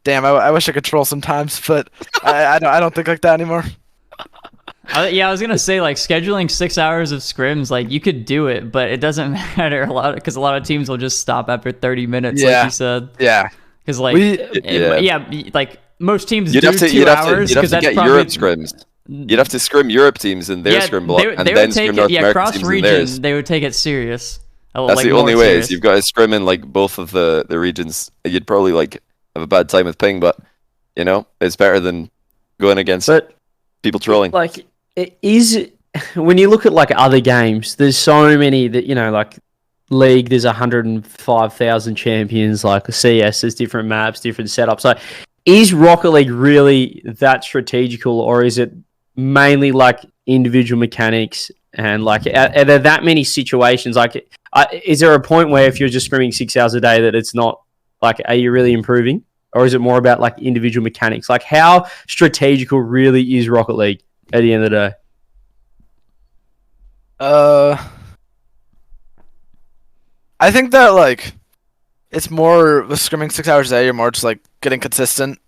damn, I wish I could troll sometimes, but I don't think like that anymore. Yeah, I was gonna say, like, scheduling 6 hours of scrims, like, you could do it, but it doesn't matter a lot, because a lot of teams will just stop after 30 minutes, like you said. Yeah. Because like, like most teams do 2 hours. You'd have to get Europe scrims. You'd have to scrim Europe teams in their scrim block, and then scrim North American teams in theirs. They would take it serious. That's the only way. Is you've got to scrim in like both of the regions. You'd probably like have a bad time with ping, but it's better than going against people trolling. Like, it is, when you look at like other games, there's so many that like League, there's 105,000 champions. Like CS, there's different maps, different setups. So is Rocket League really that strategical, or is it mainly like individual mechanics? And like, are there that many situations? Like, is there a point where if you're just scrimming 6 hours a day that it's not like, are you really improving? Or is it more about like individual mechanics? Like, how strategical really is Rocket League? at the end of the day? I think that like it's more with scrimming 6 hours a day. You're more just like getting consistent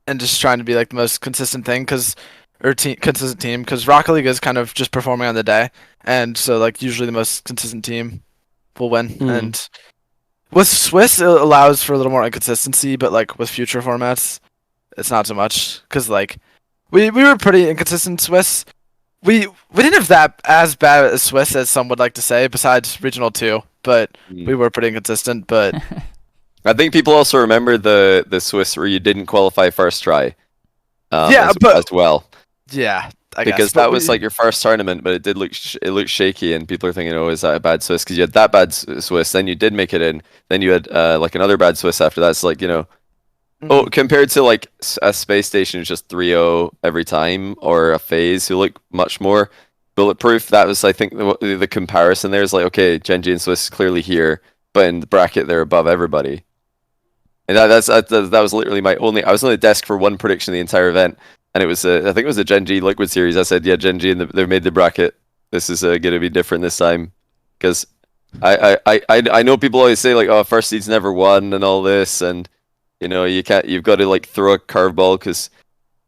and just trying to be like the most consistent thing, consistent team. Because Rocket League is kind of just performing on the day, and so like usually the most consistent team will win. And with Swiss, it allows for a little more inconsistency, but like with future formats, it's not so much. Because like we were pretty inconsistent Swiss. We didn't have that as bad as Swiss as some would like to say, besides Regional 2, but we were pretty inconsistent. But I think people also remember the Swiss where you didn't qualify first try. As well. Yeah, because that was like your first tournament, but it looked shaky, and people are thinking, oh, is that a bad Swiss? Because you had that bad Swiss, then you did make it in, then you had like another bad Swiss after that. So like oh, compared to like a space station is just 3-0 every time, or a phase who look much more bulletproof. That was, I think, the comparison there is like, okay, Gen.G and Swiss clearly here, but in the bracket they're above everybody. And that was literally I was on the desk for one prediction the entire event, and it was I think it was a Gen.G Liquid series. I said, yeah, Gen.G, and they've made the bracket. This is going to be different this time, because I know people always say like, oh, first seed's never won and all this, and you've got to like throw a curveball because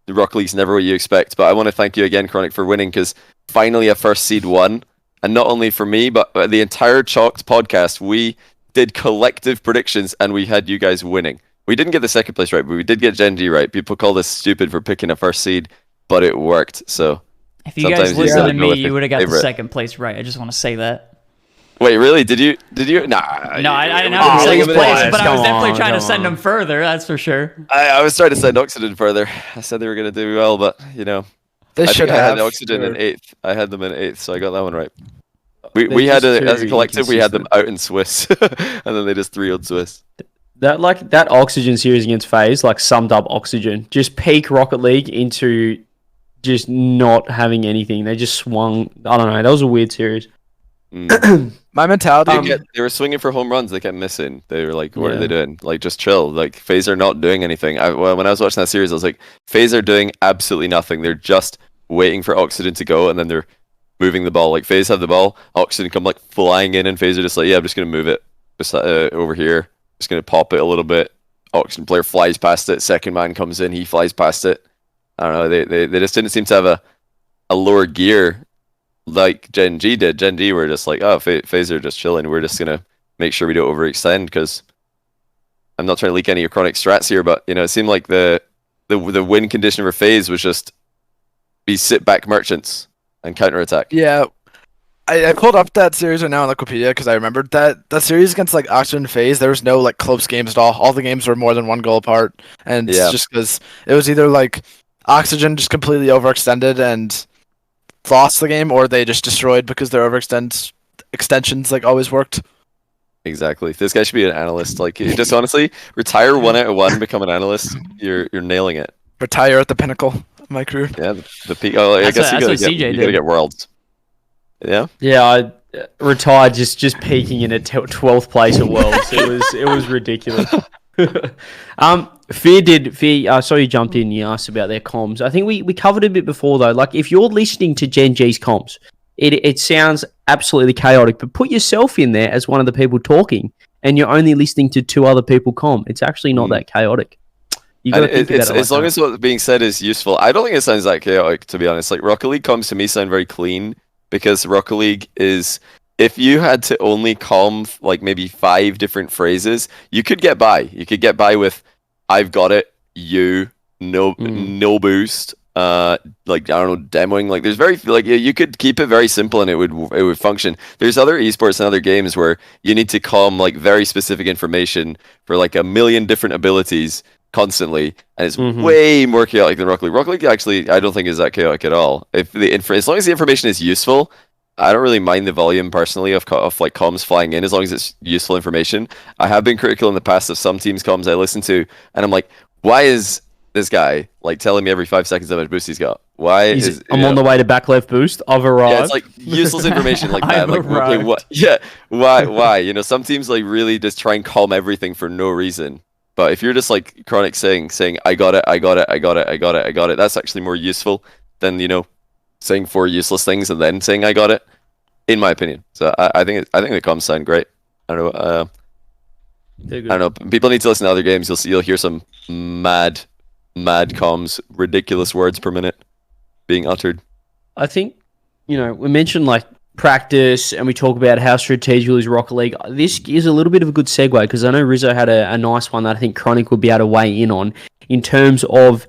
the Rocket League's never what you expect. But I want to thank you again, Chronic, for winning, because finally a first seed won, and not only for me, but the entire Chalked podcast, we did collective predictions, and we had you guys winning. We didn't get the second place right, but we did get Gen.G right. People called us stupid for picking a first seed, but it worked. So if you guys listened to me, you would have got the second place right. I just want to say that. Wait, really? Did you? Nah. No, I didn't have the second place, but I was definitely trying to send them further. That's for sure. I was trying to send Oxygen further. I said they were going to do well, but they should have. I had Oxygen in 8th. I had them in 8th, so I got that one right. We had as a collective, we had them out in Swiss, and then they just 3-0'd Swiss. That Oxygen series against FaZe summed up Oxygen. Just peak Rocket League into just not having anything. They just swung. I don't know. That was a weird series. My mentality. They were swinging for home runs. They kept missing. They were like, "What are they doing? Like, just chill." Like, FaZe are not doing anything. When I was watching that series, I was like, "FaZe are doing absolutely nothing. They're just waiting for Oxygen to go, and then they're moving the ball. Like, FaZe have the ball, Oxygen come like flying in, and FaZe are just like, yeah, I'm just gonna move it just over here. Just gonna pop it a little bit. Oxygen player flies past it. Second man comes in, he flies past it. I don't know. They just didn't seem to have a lower gear like Gen.G did. Gen.G were just like, oh, FaZe are just chilling. We're just gonna make sure we don't overextend, because I'm not trying to leak any of Chronic strats here, but it seemed like the win condition for FaZe was just be sit back merchants and counterattack. Yeah. I pulled up that series right now on Wikipedia because I remembered that series against like Oxygen and FaZe, there was no like close games at all. All the games were more than one goal apart, and it's just because it was either like Oxygen just completely overextended and lost the game, or they just destroyed because their extensions like always worked. Exactly. This guy should be an analyst. Like, just honestly, retire 1 out of 1, become an analyst. You're nailing it. Retire at the pinnacle of my career. Yeah, the peak. Oh, I guess you gotta get worlds. Yeah. Yeah, I retired just peaking in at 12th place at Worlds. It was ridiculous. Fear, I saw you jumped in and you asked about their comms. I think we covered a bit before though. Like, if you're listening to Gen.G's comms, it sounds absolutely chaotic, but put yourself in there as one of the people talking, and you're only listening to 2 other people comm. It's actually not that chaotic. You got to think about it as long as what's being said is useful. I don't think it sounds that chaotic, to be honest. Like, Rocket League comms to me sound very clean, because Rocket League is, if you had to only comm like maybe 5 different phrases, you could get by. You could get by with, I've got it, no boost, like, I don't know, demoing. Like, there's very, like, you could keep it very simple and it would function. There's other esports and other games where you need to comm like very specific information for like a million different abilities constantly, and it's way more chaotic than Rocket League. Rocket League actually, I don't think is that chaotic at all. As long as the information is useful, I don't really mind the volume personally of like comms flying in, as long as it's useful information. I have been critical in the past of some teams' comms I listen to, and I'm like, why is this guy like telling me every 5 seconds how much boost he's got? I'm on the way to back left boost. I've arrived. Yeah, it's like useless information like that. Like, okay, what? Yeah, why? Some teams like really just try and calm everything for no reason. But if you're just like Chronic saying I got it, that's actually more useful than saying 4 useless things and then saying I got it, in my opinion. So I think the comms sound great. I don't know. I don't know. People need to listen to other games. You'll hear some mad comms, ridiculous words per minute being uttered. I think, we mentioned like practice and we talk about how strategical is Rocket League. This is a little bit of a good segue because I know Rizzo had a nice one that I think Chronic would be able to weigh in on in terms of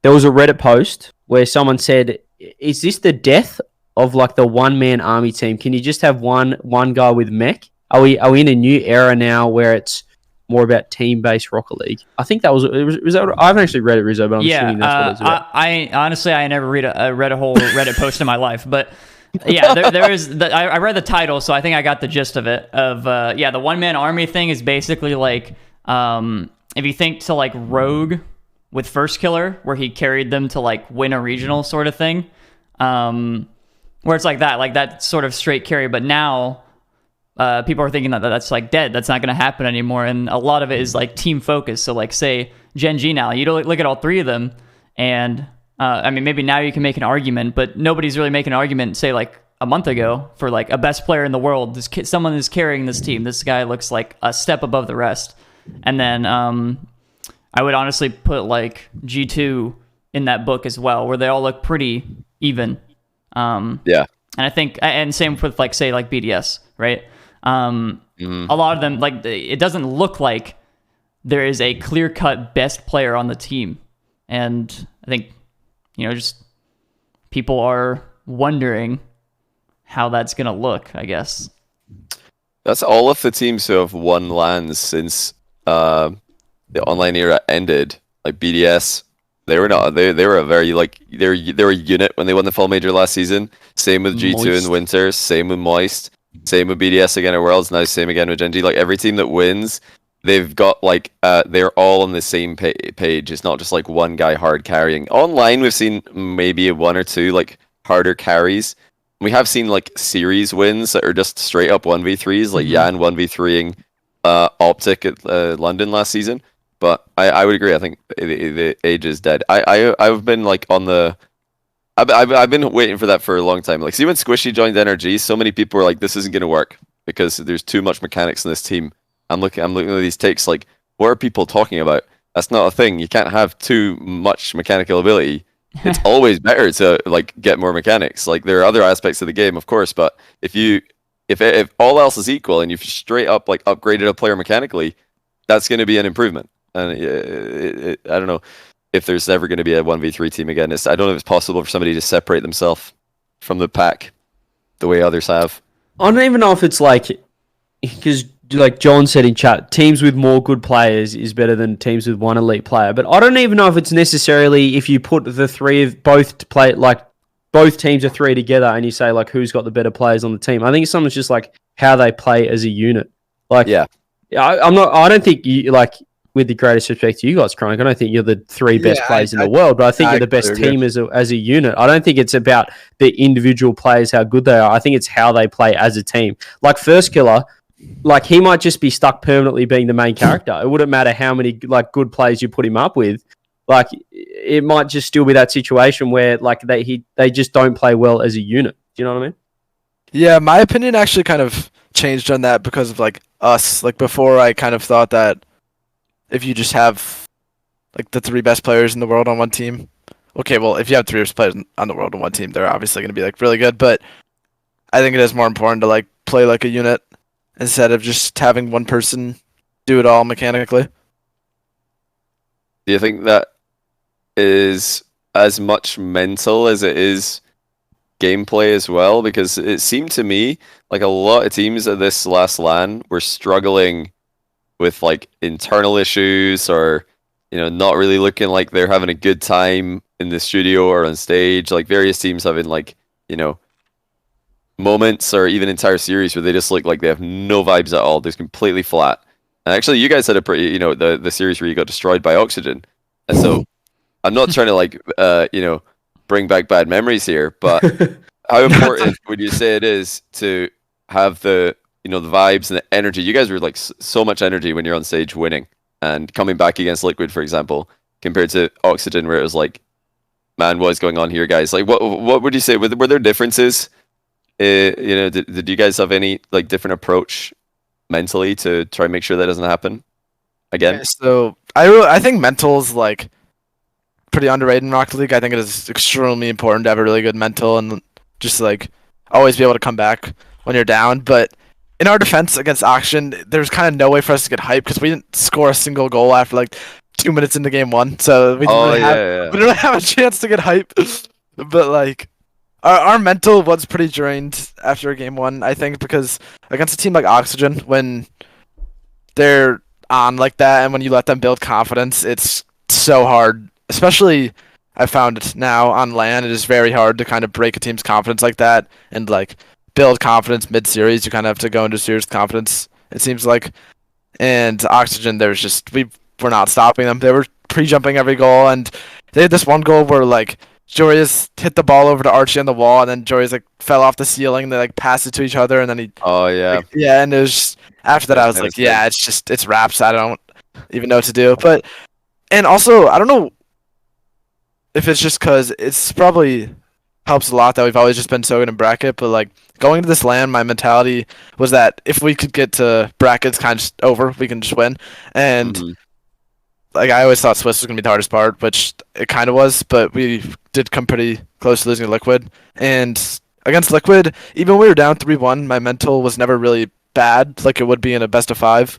there was a Reddit post where someone said, is this the death of like the one-man army team? Can you just have one guy with mech? Are we in a new era now where it's more about team-based Rocket League? I think that was that, I haven't actually read it, Rizzo, but I'm assuming that's what it's about. I honestly, I never read a whole Reddit post in my life, but yeah, there is. I read the title, so I think I got the gist of it. The one-man army thing is basically like, if you think to like Rogue with First Killer, where he carried them to like win a regional sort of thing, where it's like that sort of straight carry, but now. People are thinking that that's like dead. That's not going to happen anymore. And a lot of it is like team focus. So like say Gen G now, you don't look at all three of them. And I mean, maybe now you can make an argument, but nobody's really making an argument, say like a month ago for like a best player in the world. Someone is carrying this team. This guy looks like a step above the rest. And then I would honestly put like G2 in that book as well, where they all look pretty even. Yeah. And I think, and same with like, say like BDS, right? A lot of them, like, it doesn't look like there is a clear-cut best player on the team. And I think, just people are wondering how that's going to look, I guess. That's all of the teams who have won LANs since the online era ended. Like BDS, they were a very, like, they were a unit when they won the Fall Major last season. Same with G2 in Winter, same with Moist. Same with BDS again at Worlds, now same again with Gen G. Like every team that wins, they've got like they're all on the same page. It's not just like one guy hard carrying. Online, we've seen maybe one or two like harder carries. We have seen like series wins that are just straight up 1v3s, like Yan 1v3ing Optic at London last season. But I would agree. I think the age is dead. I've been like on the. I've been waiting for that for a long time. Like, see when Squishy joined NRG, so many people were like, "This isn't going to work because there's too much mechanics in this team." I'm looking at these takes like, what are people talking about? That's not a thing. You can't have too much mechanical ability. It's always better to like get more mechanics. Like there are other aspects of the game, of course, but if all else is equal and you've straight up like upgraded a player mechanically, that's going to be an improvement. And I don't know. If there's ever going to be a 1v3 team again, I don't know if it's possible for somebody to separate themselves from the pack the way others have. I don't even know if it's like, because like John said in chat, teams with more good players is better than teams with one elite player. But I don't even know if it's necessarily if you put the three of both teams are three together and you say like who's got the better players on the team. I think something's just like how they play as a unit. Like, yeah, I don't think you like. With the greatest respect to you guys, Chronic, I don't think you're the three best players in the world, but I think you're the best team as a unit. I don't think it's about the individual players, how good they are. I think it's how they play as a team. Like First Killer, like he might just be stuck permanently being the main character. It wouldn't matter how many like good players you put him up with. Like it might just still be that situation where like they just don't play well as a unit. Do you know what I mean? Yeah, my opinion actually kind of changed on that because of like us. Like before, I kind of thought that. If you just have like the three best players in the world on one team, okay, well, if you have three best players on the world on one team, they're obviously going to be like really good. But I think it is more important to like play like a unit instead of just having one person do it all mechanically. Do you think that is as much mental as it is gameplay as well? Because it seemed to me like a lot of teams at this last LAN were struggling with like internal issues or not really looking like they're having a good time in the studio or on stage. Like various teams having like moments or even entire series where they just look like they have no vibes at all. They're completely flat. And actually you guys had a pretty the series where you got destroyed by Oxygen. And so I'm not trying to like bring back bad memories here, but how important would you say it is to have the the vibes and the energy? You guys were like so much energy when you're on stage winning and coming back against Liquid, for example, compared to Oxygen, where it was like man, what is going on here, guys? Like, what would you say? Were there differences? Did you guys have any like different approach mentally to try and make sure that doesn't happen again? Yeah, so I think mental's like pretty underrated in Rocket League. I think it is extremely important to have a really good mental and just like always be able to come back when you're down. But in our defense against Oxygen, there's kind of no way for us to get hyped because we didn't score a single goal after like 2 minutes into game one. So we didn't, we didn't really have a chance to get hype. But like our mental was pretty drained after game one, I think, because against a team like Oxygen, when they're on like that and when you let them build confidence, it's so hard. Especially, I found it now on LAN, it is very hard to kind of break a team's confidence like that and like build confidence mid-series. You kind of have to go into serious confidence, it seems like. And Oxygen, we were not stopping them. They were pre-jumping every goal, and they had this one goal where like Joreuz hit the ball over to Archie on the wall, and then Joreuz like fell off the ceiling. And they like passed it to each other, and then he. Oh yeah. Like, yeah, and it was just, after that I was like, yeah, it's wraps. I don't even know what to do. But and also I don't know if it's just because it's probably helps a lot that we've always just been so good in bracket, but like going to this LAN, my mentality was that if we could get to brackets kind of just over, we can just win. And like I always thought Swiss was gonna be the hardest part, which it kind of was, but we did come pretty close to losing to Liquid. And against Liquid, even when we were down 3-1, my mental was never really bad like it would be in a best of 5.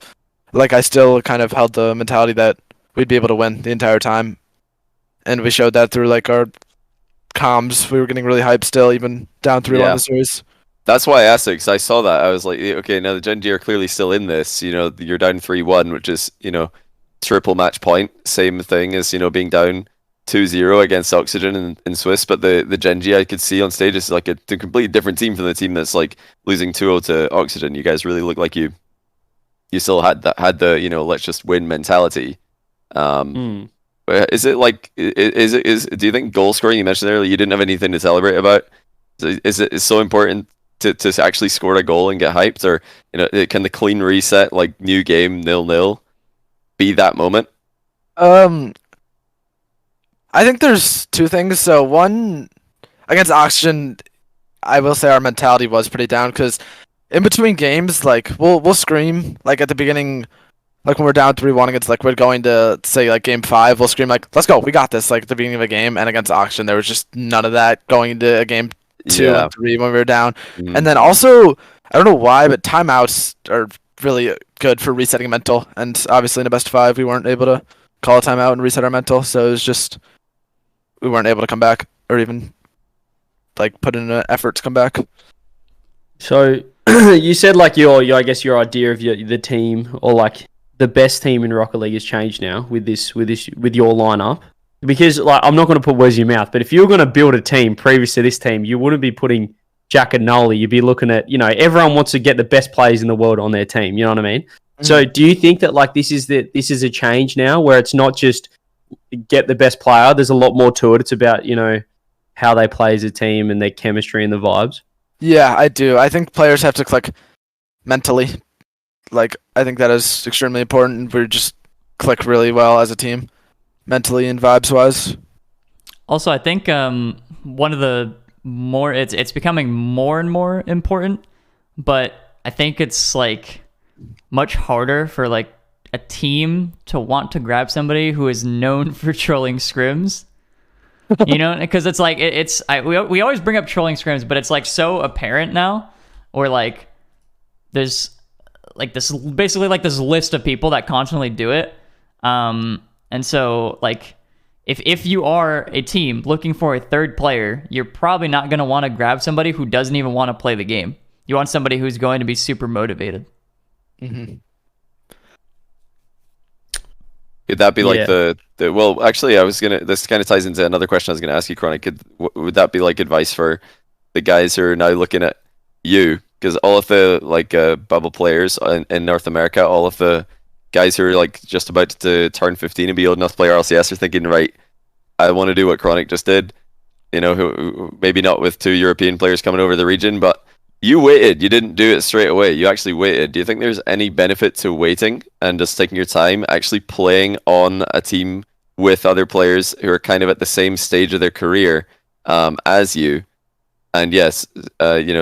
Like I still kind of held the mentality that we'd be able to win the entire time. And we showed that through like our comms. We were getting really hyped still, even down 3-1 in the series. That's why I asked it, because I saw that. I was like, okay, now the Gen G are clearly still in this. You know, you're down 3-1, which is, triple match point. Same thing as, being down 2-0 against Oxygen in Swiss. But the Gen G I could see on stage is like a completely different team from the team that's like losing 2-0 to Oxygen. You guys really look like you still had the, let's just win mentality. Is it like do you think goal scoring, you mentioned earlier, you didn't have anything to celebrate about? Is it so important to actually score a goal and get hyped, or can the clean reset, like new game 0-0, be that moment? I think there's two things. So one, against Oxygen, I will say our mentality was pretty down because in between games, like we'll scream like at the beginning. Like when we're down 3-1 against Liquid, going to say like game 5, we'll scream like, "Let's go, we got this!" Like at the beginning of a game. And against Oxygen, there was just none of that going into a game 2 and 3 when we were down. And then also, I don't know why, but timeouts are really good for resetting mental. And obviously in a best of 5, we weren't able to call a timeout and reset our mental. So it was just we weren't able to come back or even like put in an effort to come back. So you said like your I guess your idea of the team, or like the best team in Rocket League has changed now with your lineup. Because like I'm not going to put words in your mouth, but if you were going to build a team previous to this team, you wouldn't be putting Jack and Nolly. You'd be looking at, everyone wants to get the best players in the world on their team. You know what I mean? Mm-hmm. So do you think that like this is a change now where it's not just get the best player? There's a lot more to it. It's about how they play as a team and their chemistry and the vibes. Yeah, I do. I think players have to click mentally. Like, I think that is extremely important. We just click really well as a team, mentally and vibes-wise. Also, I think one of the more... It's becoming more and more important, but I think it's, like, much harder for, like, a team to want to grab somebody who is known for trolling scrims. Because it's like we always bring up trolling scrims, but it's like so apparent now, or like there's like this basically like this list of people that constantly do it, and so like if you are a team looking for a third player, you're probably not going to want to grab somebody who doesn't even want to play the game. You want somebody who's going to be super motivated. Mm-hmm. Could that be like the well, actually, this kind of ties into another question I was going to ask you, Chronic. Would that be like advice for the guys who are now looking at you? Because all of the like bubble players in North America, all of the guys who are like just about to turn 15 and be old enough to play RLCS are thinking, right, I want to do what Chronic just did. Who maybe not with 2 European players coming over the region, but you waited. You didn't do it straight away. You actually waited. Do you think there's any benefit to waiting and just taking your time, actually playing on a team with other players who are kind of at the same stage of their career as you. And yes,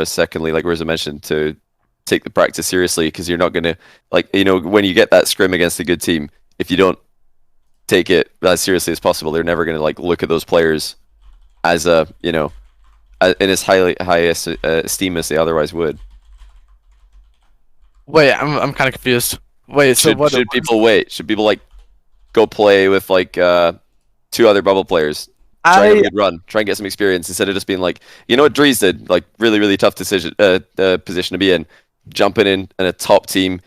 secondly, like Rizzo mentioned, to take the practice seriously, because you're not going to, when you get that scrim against a good team, if you don't take it as seriously as possible, they're never going to look at those players as in as high esteem as they otherwise would. Wait, I'm kind of confused. Wait, so should people wait? Should people go play with 2 other bubble players? Try and have a good run. Try and get some experience instead of just being what Dries did, really, really tough position to be in, jumping in a top team,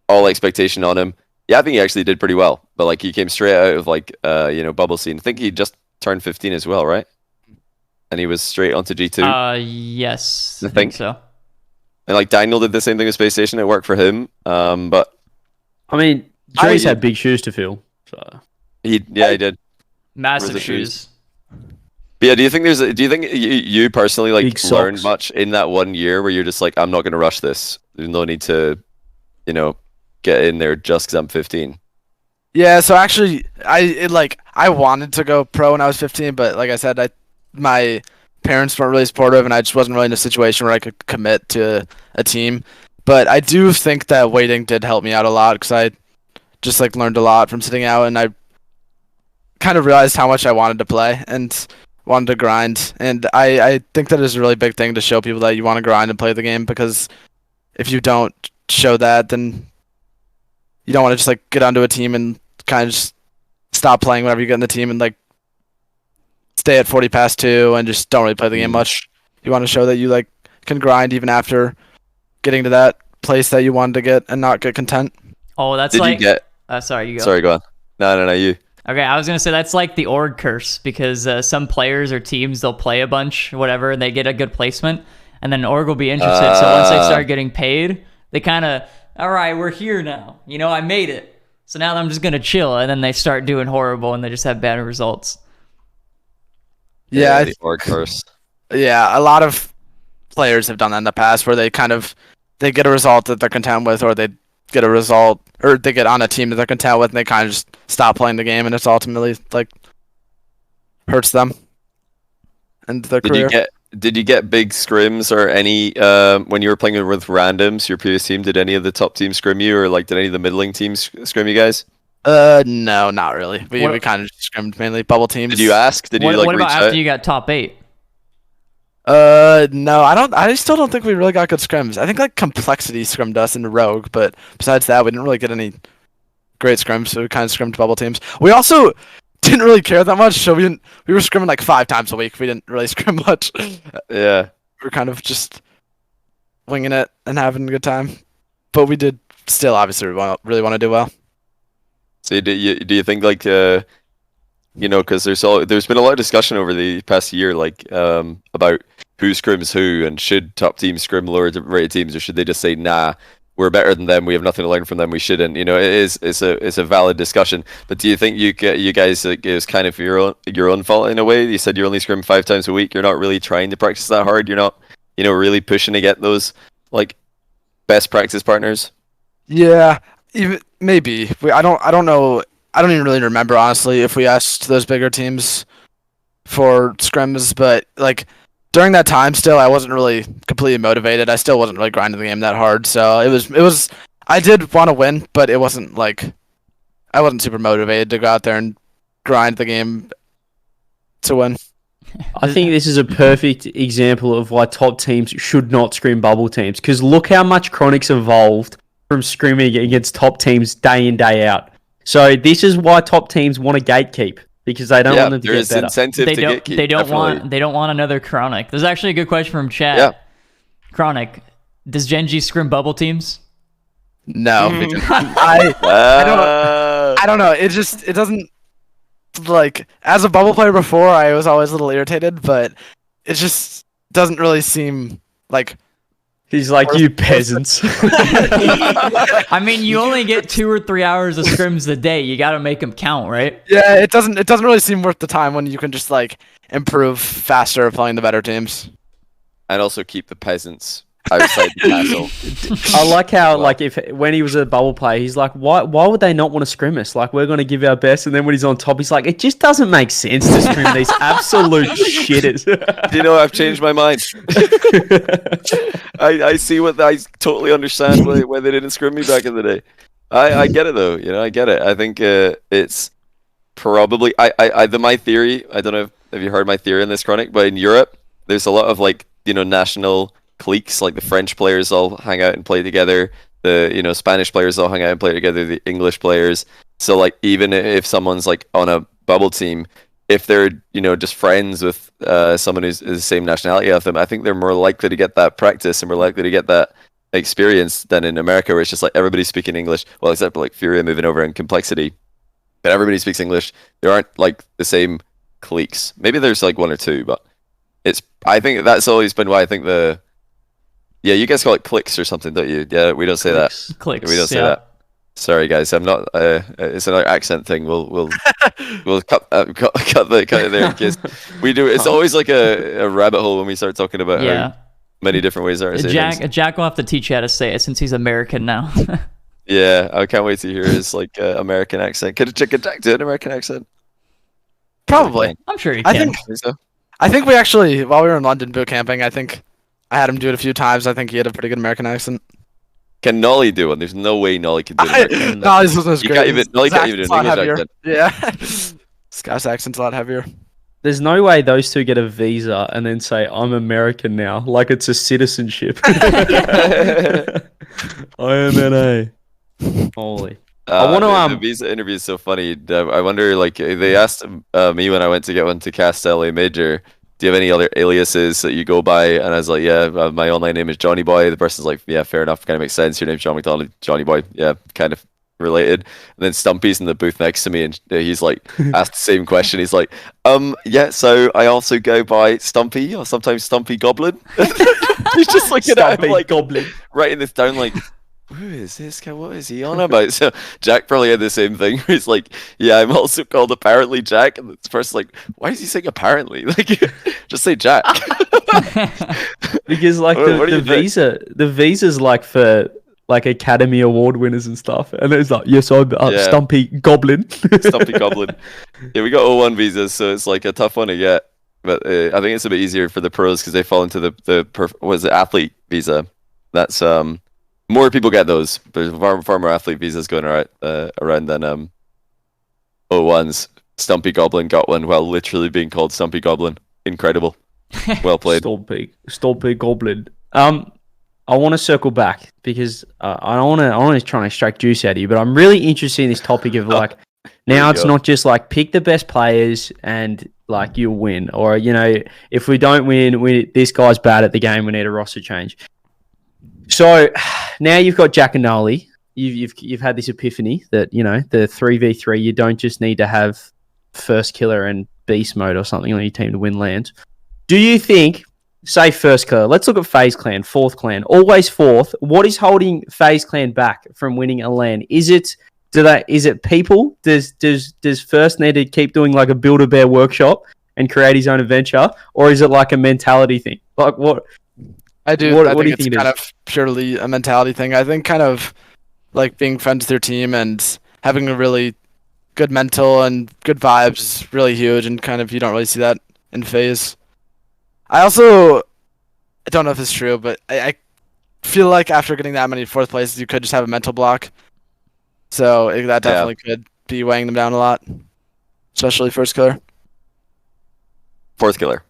all expectation on him. Yeah, I think he actually did pretty well, but he came straight out of bubble scene. I think he just turned 15 as well, right? And he was straight onto G2. Yes, I think so. And Daniel did the same thing with Space Station. It worked for him, but I mean, Dries had big shoes to fill. So he did Massive shoes. But yeah, do you think you personally learned much in that 1 year where you're just I'm not going to rush this. There's no need to, get in there just because I'm 15. Yeah, so actually, I wanted to go pro when I was 15, but like I said, my parents weren't really supportive, and I just wasn't really in a situation where I could commit to a team. But I do think that waiting did help me out a lot, because I just learned a lot from sitting out, and I kind of realized how much I wanted to play and wanted to grind. And I think that is a really big thing to show people that you want to grind and play the game, because if you don't show that, then you don't want to just get onto a team and kind of just stop playing whenever you get in the team and stay at 40 past 2 and just don't really play the game much. You want to show that you can grind even after getting to that place that you wanted to get and not get content. Oh, that's you get? Sorry, you go. Sorry, go on. No, you. Okay, I was gonna say that's like the org curse, because some players or teams, they'll play a bunch, whatever, and they get a good placement, and then org will be interested. So once they start getting paid, they kind of, all right, we're here now. I made it. So now I'm just gonna chill, and then they start doing horrible, and they just have bad results. Yeah, the org curse. Yeah, a lot of players have done that in the past, where they get a result that they're content with, or they get a result, or they get on a team that they're content with, and they kind of just stop playing the game, and it's ultimately hurts them and their career. Did you get big scrims or any when you were playing with randoms, your previous team? Did any of the top teams scrim you, or did any of the middling teams scrim you guys? No, not really. We kind of just scrimmed mainly bubble teams. Did you ask? Did you what reach about out? after you got top 8? No, I don't. I still don't think we really got good scrims. I think Complexity scrimmed us into Rogue, but besides that, we didn't really get any great scrims. So we kind of scrimmed bubble teams. We also didn't really care that much, so we were scrimming 5 times a week. We didn't really scrim much. Yeah, we were kind of just winging it and having a good time. But we did still obviously really want to do well. So do you think because there's been a lot of discussion over the past year about who scrims who, and should top teams scrim lower rated teams, or should they just say, nah, we're better than them, we have nothing to learn from them, we shouldn't. It's a valid discussion. But do you think you guys, it was kind of your own fault in a way? You said you only scrim 5 times a week. You're not really trying to practice that hard. You're not really pushing to get those best practice partners. Yeah, maybe. I don't know. I don't even really remember, honestly, if we asked those bigger teams for scrims, but during that time still, I wasn't really completely motivated. I still wasn't really grinding the game that hard, so it was I did want to win, but it wasn't I wasn't super motivated to go out there and grind the game to win. I think this is a perfect example of why top teams should not scrim bubble teams, because look how much Chronic's evolved from scrimming against top teams day in, day out. So this is why top teams want to gatekeep, because they don't want them to get better. Incentive to gatekeep. They don't want another Chronic. There's actually a good question from chat. Yeah. Chronic, does Genji scrim bubble teams? No, I don't know. It doesn't as a bubble player before, I was always a little irritated, but it just doesn't really seem like. He's like, you peasants. I mean, you only get 2 or 3 hours of scrims a day. You got to make them count, right? Yeah, it doesn't really seem worth the time when you can just improve faster playing the better teams. And also keep the peasants outside the castle. I like how when he was a bubble player, he's like, why would they not want to scrim us? Like, we're going to give our best, and then when he's on top, he's like, it just doesn't make sense to scrim these absolute shitters. Do you know, I've changed my mind. I see I totally understand why they didn't scrim me back in the day. I get it though, I get it. I think it's probably my theory. I don't know if you heard my theory on this, Chronic, but in Europe, there's a lot of national cliques. Like the French players all hang out and play together. The Spanish players all hang out and play together. The English players. So like even if someone's like on a bubble team, if they're just friends with someone who's the same nationality as them, I think they're more likely to get that practice and more likely to get that experience than in America, where it's just like everybody's speaking English. Well, except for like Furia moving over in complexity, but everybody speaks English. There aren't like the same cliques. Maybe there's like one or two, but I think that's always been why I think you guys call it cliques or something, don't you? Yeah, we don't say that. Cliques. We don't say that. Sorry, guys. I'm not. It's another accent thing. We'll cut it there because we do. It's always like a rabbit hole when we start talking about how many different ways there are. Jack will have to teach you how to say it since he's American now. Yeah, I can't wait to hear his American accent. Could Jack do an American accent? Probably. I'm sure he can. I think we actually, while we were in London boot camping, I think I had him do it a few times. I think he had a pretty good American accent. Can Nolly do one? There's no way Nolly can do it. Nolly's was great. Nolly can't even do an English accent. Yeah. Scott's accent's a lot heavier. There's no way those two get a visa and then say, I'm American now, like it's a citizenship. I am NA. Holy. I want to. The visa interview is so funny. I wonder, they asked me when I went to get one to cast LA Major, do you have any other aliases that you go by? And I was like, yeah, my online name is Johnnyboi. The person's like, yeah, fair enough, kind of makes sense. Your name's John McDonald, Johnnyboi. Yeah, kind of related. And then Stumpy's in the booth next to me, and he's like, asked the same question. He's like, yeah, so I also go by Stumpy, or sometimes Stumpy Goblin. He's just looking at him like Goblin, writing this down like, who is this guy? What is he on about? So Jack probably had the same thing. Where he's like, yeah, I'm also called apparently Jack. And this person's like, why is he saying apparently? Like, just say Jack. Because the visa's like for like Academy Award winners and stuff. And it's like, yes, I'm Stumpy Goblin. Stumpy Goblin. Yeah, we got O1 visas, so it's like a tough one to get. But I think it's a bit easier for the pros because they fall into the athlete visa. That's more people get those. There's far more athlete visas going around than O1s. Stumpy Goblin got one while literally being called Stumpy Goblin. Incredible. Well played. Stumpy Goblin. I want to circle back because I don't want to try and extract juice out of you, but I'm really interested in this topic of now it's not just like pick the best players and like you'll win, or if we don't win, this guy's bad at the game, we need a roster change. So now you've got Jack and Nolly. You've had this epiphany that the 3v3 you don't just need to have first killer and beast mode or something on your team to win lands. Do you think, say first killer, let's look at FaZe Clan, fourth clan, always fourth. What is holding FaZe Clan back from winning a LAN? Is it people? Does first need to keep doing like a Build-A-Bear workshop and create his own adventure, or is it like a mentality thing? Like what? I do. I think it's kind of purely a mentality thing. I think kind of like being friends with your team and having a really good mental and good vibes is really huge, and kind of you don't really see that in FaZe. I don't know if it's true, but I feel like after getting that many fourth places, you could just have a mental block. So that definitely could be weighing them down a lot, especially first killer. Fourth killer.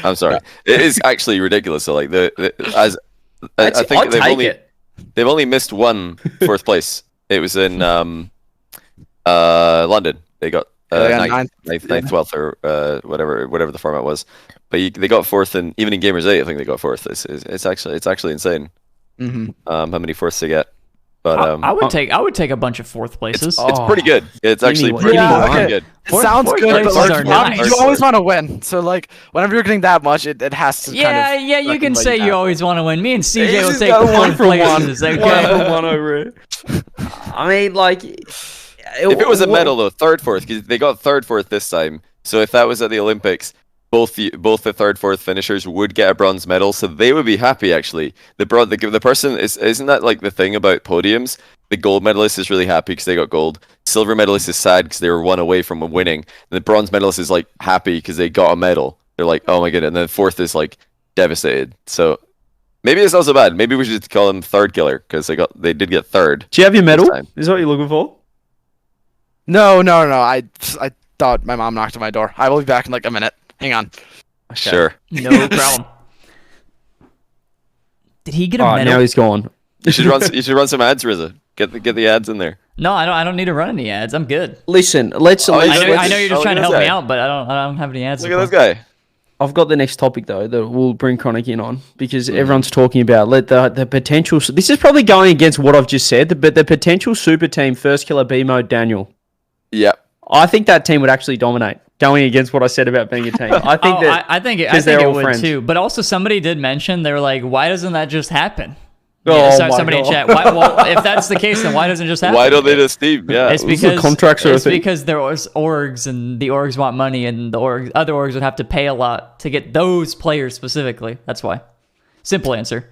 I'm sorry. It is actually ridiculous. So like I think they've only missed one fourth place. It was in London. They got ninth, 12th, or whatever the format was. But they got fourth, and even in Gamers 8, I think they got fourth. It's actually insane. Mm-hmm. How many fourths they get. But I would take a bunch of fourth places. It's pretty good. It's actually pretty good. It sounds good, but nice. You always want to win. So like whenever you're getting that much, it has to. You can say you always want to win. Me and CJ will take the fourth places. Okay. One over it. I mean, like, if it was a medal though, third, fourth, because they got third, fourth this time. So if that was at the Olympics, both the third, fourth finishers would get a bronze medal, so they would be happy. Actually, the person isn't that like the thing about podiums? The gold medalist is really happy because they got gold. Silver medalist is sad because they were one away from winning. And the bronze medalist is like happy because they got a medal. They're like, oh my goodness. And then fourth is like devastated. So maybe it's not so bad. Maybe we should call them third killer because they did get third. Do you have your medal? Is what you're looking for? No. I thought my mom knocked on my door. I will be back in like a minute. Hang on. Okay. Sure. No problem. Did he get a medal? Now he's gone. You should run some ads, Rizzo. Get the ads in there. No, I don't need to run any ads. I'm good. Listen, let's. I know you're just trying to help me out, but I don't have any ads. Look at this guy. I've got the next topic though that we'll bring Chronic in on because everyone's talking about the potential. This is probably going against what I've just said, but the potential super team first killer B mode Daniel. Yeah. I think that team would actually dominate. Going against what I said about being a team, I think I think it would friends. Too. But also somebody did mention they were like, why doesn't that just happen? Somebody in chat. Well, if that's the case, then why doesn't it just happen? Why don't they just team? Yeah, it's because contracts are because there was orgs and the orgs want money and the other orgs would have to pay a lot to get those players specifically. That's why. Simple answer.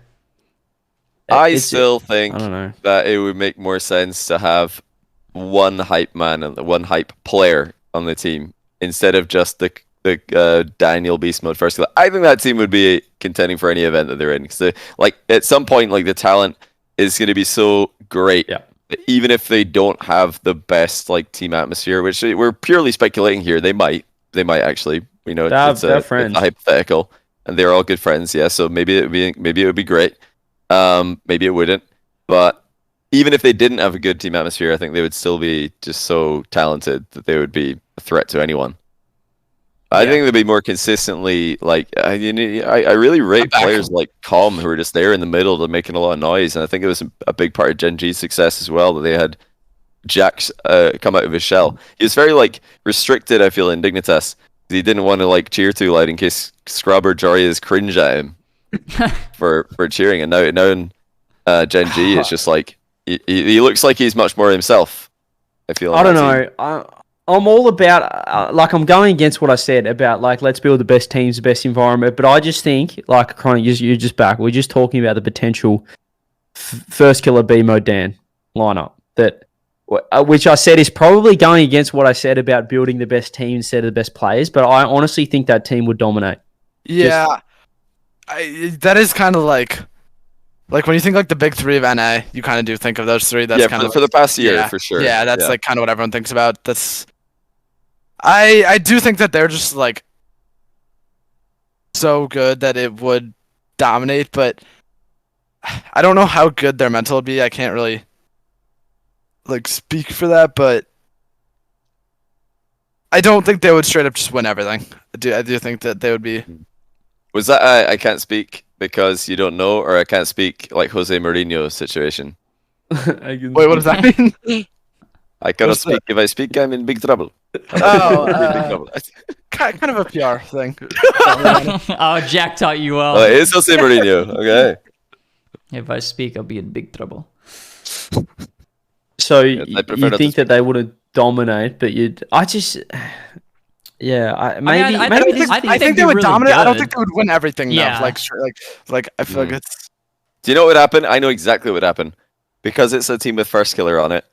I still think that it would make more sense to have one hype man and one hype player on the team instead of just the Daniel Beast Mode first. I think that team would be contending for any event that they're in. So, like at some point, like the talent is going to be so great, that even if they don't have the best like team atmosphere, which we're purely speculating here, they might actually. You know, it's a hypothetical, and they're all good friends. Yeah, so maybe it would be great. Maybe it wouldn't, but even if they didn't have a good team atmosphere, I think they would still be just so talented that they would be a threat to anyone. I think they'd be more consistently like I really rate players like Calm who are just there in the middle to making a lot of noise, and I think it was a big part of Gen G's success as well that they had Jax come out of his shell. He was very like restricted, I feel, in Dignitas. He didn't want to like cheer too loud in case Scrub or Joria's cringe at him for cheering, and now in Gen G it's just like he looks like he's much more himself. I feel. I don't know. I'm all about, like, I'm going against what I said about, like, let's build the best teams, the best environment. But I just think, like, Chronic, you're just back. We're just talking about the potential first killer B mode Dan lineup which I said is probably going against what I said about building the best team instead of the best players. But I honestly think that team would dominate. Yeah, that is kind of like when you think like the big three of NA, you kind of do think of those three. That's kind of for the past year for sure. Yeah, that's like kind of what everyone thinks about. I do think that they're just like so good that it would dominate, but I don't know how good their mental would be. I can't really like speak for that, but I don't think they would straight up just win everything. I do think that they would be. Was that I can't speak because you don't know, or I can't speak like Jose Mourinho situation? Wait, what does that mean? I cannot speak. If I speak, I'm in big trouble. Kind of a PR thing. Oh, Jack taught you well. It is Jose Mourinho. Okay. If I speak, I'll be in big trouble. So you think that they wouldn't dominate, but I think they would dominate. I don't think they would win everything. Yeah. Like I feel like it's. Do you know what would happen? I know exactly what would happen because it's a team with first killer on it.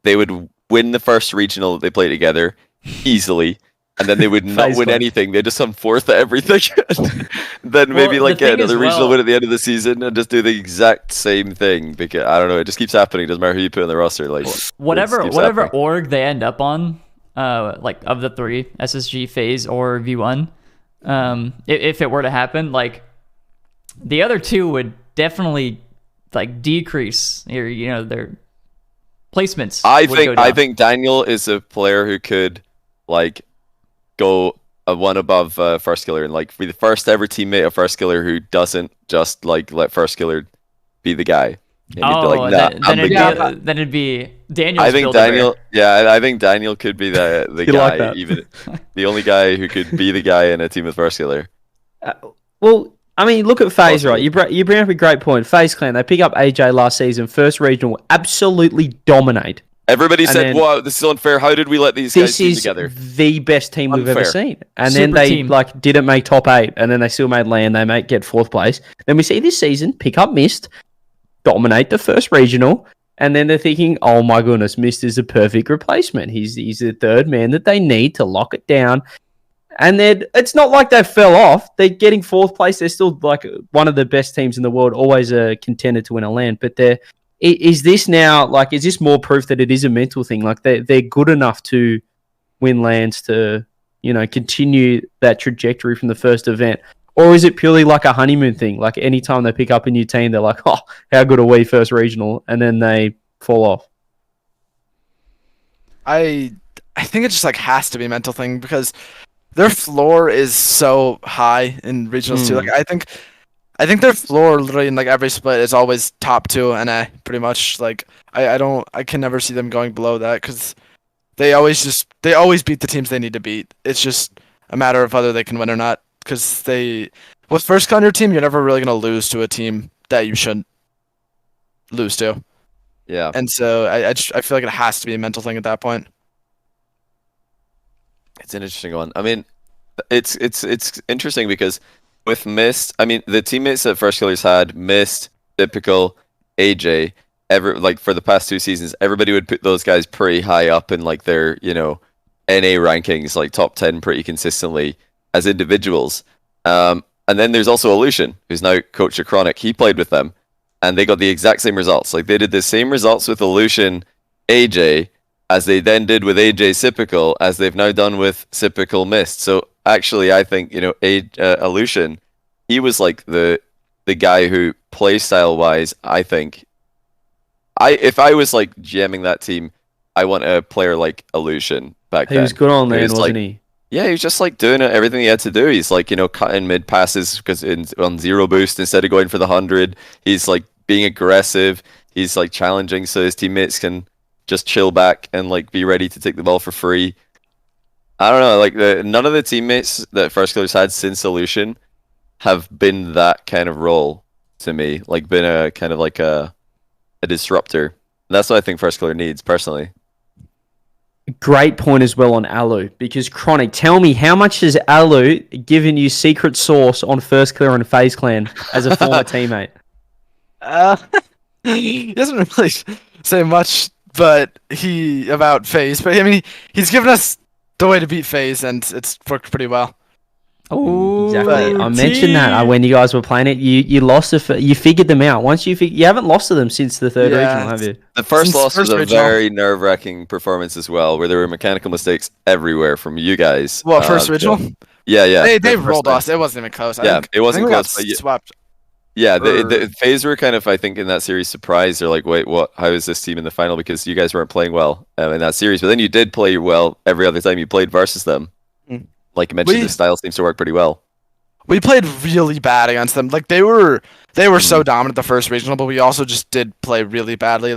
They would win the first regional that they play together easily, and then they would not win anything. They just come fourth at everything. Then maybe get another regional win at the end of the season and just do the exact same thing. Because I don't know, it just keeps happening. Doesn't matter who you put in the roster. Like whatever org they end up on, like of the three, SSG, FaZe, or V1, if it were to happen, like the other two would definitely like decrease their placements. I think Daniel is a player who could like go a one above first killer and like be the first ever teammate of first killer who doesn't just like let first killer be the guy. Then it'd be Daniel. I think Daniel. Yeah, I think Daniel could be the guy, like even the only guy who could be the guy in a team with first killer. Well, I mean, look at FaZe, right? You bring up a great point. FaZe Clan, they pick up AJ last season, first regional, absolutely dominate. Everybody And said, then- "Wow, this is unfair. How did we let these guys This team is together?" the best team we've ever Unfair. seen. And Super then they team. didn't make top 8, and then they still made LAN. They might get 4th place. Then we see this season pick up Mist, dominate the first regional, and then they're thinking, "Oh my goodness, Mist is a perfect replacement. He's the third man that they need to lock it down." And then it's not like they fell off. They're getting 4th place. They're still one of the best teams in the world, always a contender to win a LAN. But is this now is this more proof that it is a mental thing? They're good enough to win LANs to continue that trajectory from the first event, or is it purely like a honeymoon thing? Like anytime they pick up a new team, they're like, "Oh, how good are we first regional?" and then they fall off. I think it just has to be a mental thing because their floor is so high in regionals too. Like I think their floor literally in every split is always top 2 NA pretty much. I can never see them going below that because they always beat the teams they need to beat. It's just a matter of whether they can win or not. Because with first on your team, you're never really gonna lose to a team that you shouldn't lose to. Yeah. And so I feel like it has to be a mental thing at that point. It's an interesting one. I mean, it's interesting because with Mist, I mean, the teammates that First Killers had, Mist, Typical, AJ, for the past 2 seasons, everybody would put those guys pretty high up in their, NA rankings, top 10 pretty consistently as individuals. And then there's also Illusion, who's now coach of Chronic. He played with them, and they got the exact same results. They did the same results with Illusion, AJ, as they then did with AJ Sipical, as they've now done with Sipical Mist. So actually, I think Illusion, he was the guy who playstyle wise, I think, if I was GMing that team, I want a player like Illusion back then. He was good on LAN, wasn't he? Yeah, he was just doing everything he had to do. He's cutting mid passes because on 0 boost instead of going for the 100. He's being aggressive. He's challenging so his teammates can just chill back and be ready to take the ball for free. I don't know, none of the teammates that First Killers had since Illusion have been that kind of role to me. Been a kind of a disruptor. And that's what I think First Killer needs personally. Great point as well on Alu, because Chronic, tell me, how much has Alu given you secret sauce on First Killer and FaZe Clan as a former teammate? He doesn't really say much, but about FaZe. But I mean, he's given us the way to beat FaZe, and it's worked pretty well. Oh, exactly. I mentioned that when you guys were playing it. You lost you figured them out. Once you haven't lost to them since the 3rd regional, have you? The first loss was a regional. very nerve-wracking performance as well, where there were mechanical mistakes everywhere from you guys. Well, first regional? Yeah. They rolled us. It wasn't even close. It wasn't close. But swept. Yeah, the FaZe were kind of, I think, in that series surprised. They're like, wait, what? How is this team in the final? Because you guys weren't playing well in that series. But then you did play well every other time you played versus them. Like you mentioned, the style seems to work pretty well. We played really bad against them. They were so dominant the first regional, but we also just did play really badly.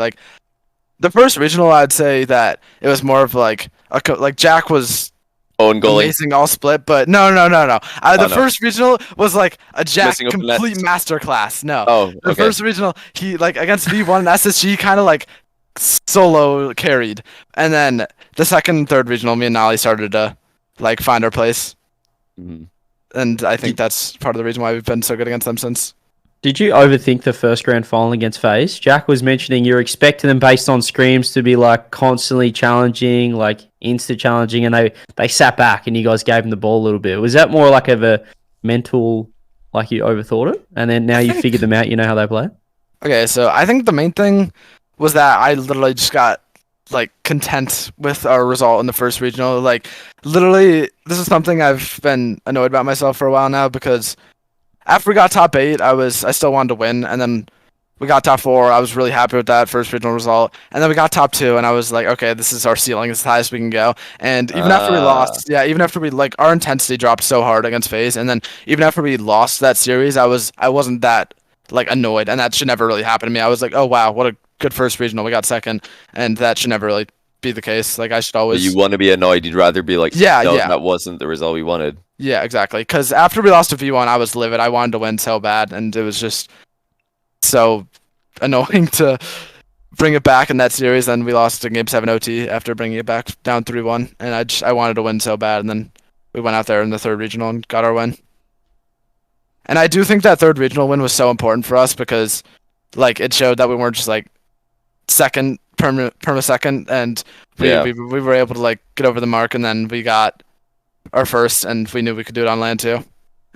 The first regional, I'd say that it was more of Jack was own goalie. Amazing all split, but no. The first regional was a Jack complete masterclass. No. Oh, okay. The first regional, he against V1 and SSG kind of solo carried. And then the second and third regional, me and Nolly started to find our place. Mm-hmm. And I think that's part of the reason why we've been so good against them since. Did you overthink the first grand final against FaZe? Jack was mentioning you're expecting them based on scrims to be constantly challenging, insta challenging, and they sat back and you guys gave them the ball a little bit. Was that more of a mental, you overthought it, and then now you figured them out, you know how they play? Okay, so I think the main thing was that I literally just got content with our result in the first regional. Literally, this is something I've been annoyed about myself for a while now, because after we got top 8, I still wanted to win, and then we got top 4. I was really happy with that first regional result, and then we got top 2, and I was like, okay, this is our ceiling, it's the highest we can go. And even after we lost, even after we our intensity dropped so hard against FaZe, and then even after we lost that series, I wasn't that annoyed, and that should never really happen to me. I was like, oh wow, what a good first regional, we got second, and that should never really be the case. I should always. But you want to be annoyed. You'd rather be no, that wasn't the result we wanted. Yeah, exactly. Because after we lost to V1, I was livid. I wanted to win so bad, and it was just so annoying to bring it back in that series. Then we lost in Game 7 OT after bringing it back down 3-1, and I wanted to win so bad, and then we went out there in the third regional and got our win. And I do think that third regional win was so important for us because, like, it showed that we weren't just like second perma second, and we were able to like get over the mark, and then we got our first, and we knew we could do it on LAN too,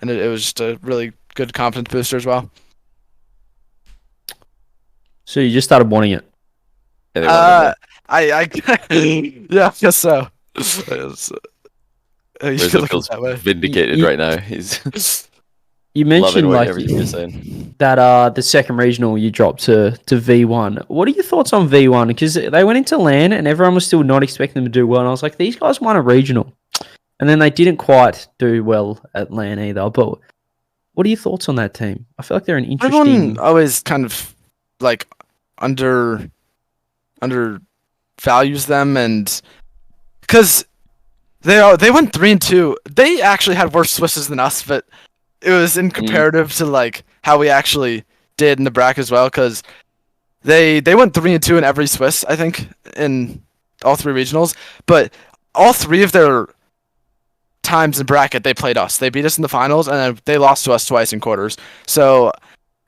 and it was just a really good confidence booster as well. So you just started wanting it. I yeah, I guess so. You Rizzo feels vindicated right now. He's you mentioned like everything you're saying. That the second regional you dropped to V1. What are your thoughts on V1? Because they went into LAN and everyone was still not expecting them to do well, and I was like, these guys won a regional, and then they didn't quite do well at LAN either. But what are your thoughts on that team? I feel like they're an interesting. Everyone always kind of like undervalues them, and because they went 3-2. They actually had worse Swisses than us, but it was in comparative to like how we actually did in the bracket as well. Because they went 3-2 in every Swiss, I think, in all three regionals. But all three of their times in bracket, they played us. They beat us in the finals, and then they lost to us twice in quarters. So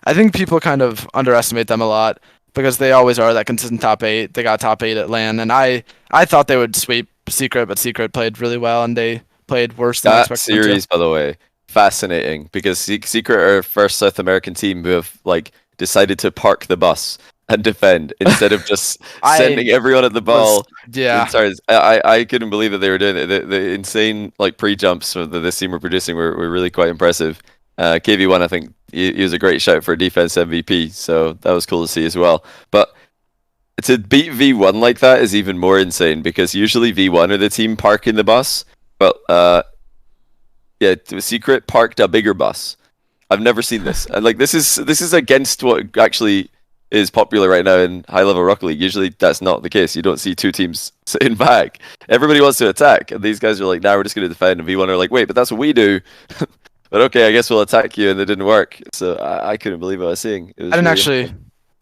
I think people kind of underestimate them a lot because they always are that consistent top 8. They got top 8 at LAN, and I thought they would sweep Secret, but Secret played really well, and they played worse than I expected. That series, by the way, fascinating because Secret are our first South American team who have like decided to park the bus and defend instead of just sending everyone at the ball. I couldn't believe that they were doing it. The insane like pre-jumps that this team were producing were really quite impressive. KV1, I think he was a great shout for defense MVP, so that was cool to see as well. But to beat V1 like that is even more insane because usually V1 are the team parking the bus, but Secret parked a bigger bus. I've never seen this, and like this is against what actually is popular right now in high level Rocket League. Usually that's not the case. You don't see two teams sitting back. Everybody wants to attack, and these guys are like, "Nah, we're just going to defend." And V1 are like, "Wait, but that's what we do." But okay, I guess we'll attack you, and it didn't work. So I couldn't believe what I was seeing. It was I didn't actually.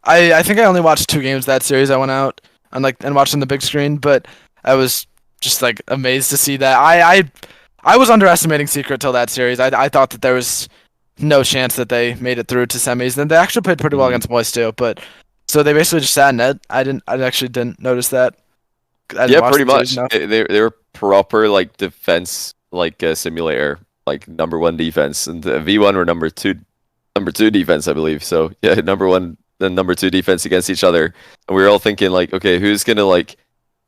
I think I only watched 2 games that series. I went out and watched on the big screen, but I was just like amazed to see that. I was underestimating Secret till that series. I thought that there was no chance that they made it through to semis. Then they actually played pretty well against Moist too. But so they basically just sat in net. I actually didn't notice that. Pretty much. They were proper like defense simulator, like number 1 defense, and V1 were number two defense, I believe. So yeah, number 1 and number 2 defense against each other, and we were all thinking like, okay, who's gonna like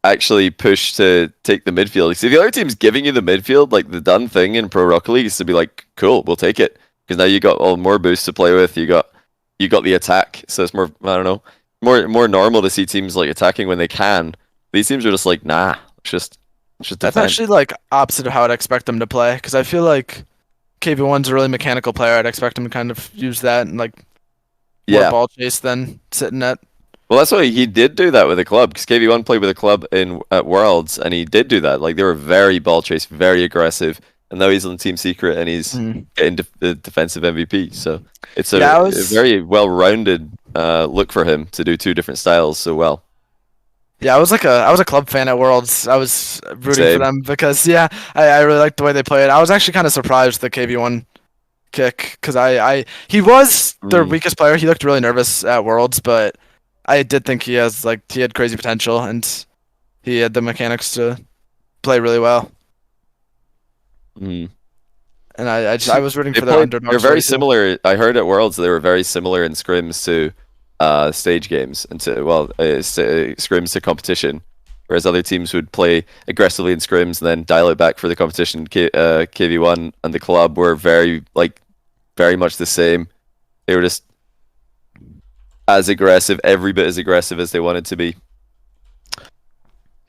actually push to take the midfield? See, the other team's giving you the midfield, like the done thing in Pro Rocket League is to be like, cool, we'll take it, because now you got all more boosts to play with. You got the attack, so it's more, I don't know, more normal to see teams like attacking when they can. These teams are just like, nah, it's just defend. That's actually like opposite of how I'd expect them to play, because I feel like KV1's a really mechanical player. I'd expect him to kind of use that and like more ball chase than sit in net. Well, that's why he did do that with the club, because KV1 played with a club at Worlds, and he did do that. Like, they were very ball chase, very aggressive, and now he's on Team Secret, and he's getting the defensive MVP. So it's a very well-rounded look for him to do 2 different styles so well. Yeah, I was a club fan at Worlds. I was rooting for them because I really liked the way they played. I was actually kind of surprised the KV1 kick, because he was their weakest player. He looked really nervous at Worlds, but I did think he had crazy potential, and he had the mechanics to play really well. And I was rooting for their underdog. They're very similar. I heard at Worlds they were very similar in scrims to stage games and scrims to competition, whereas other teams would play aggressively in scrims and then dial it back for the competition. KV1 and the club were very much the same. They were just as aggressive, every bit as aggressive as they wanted to be.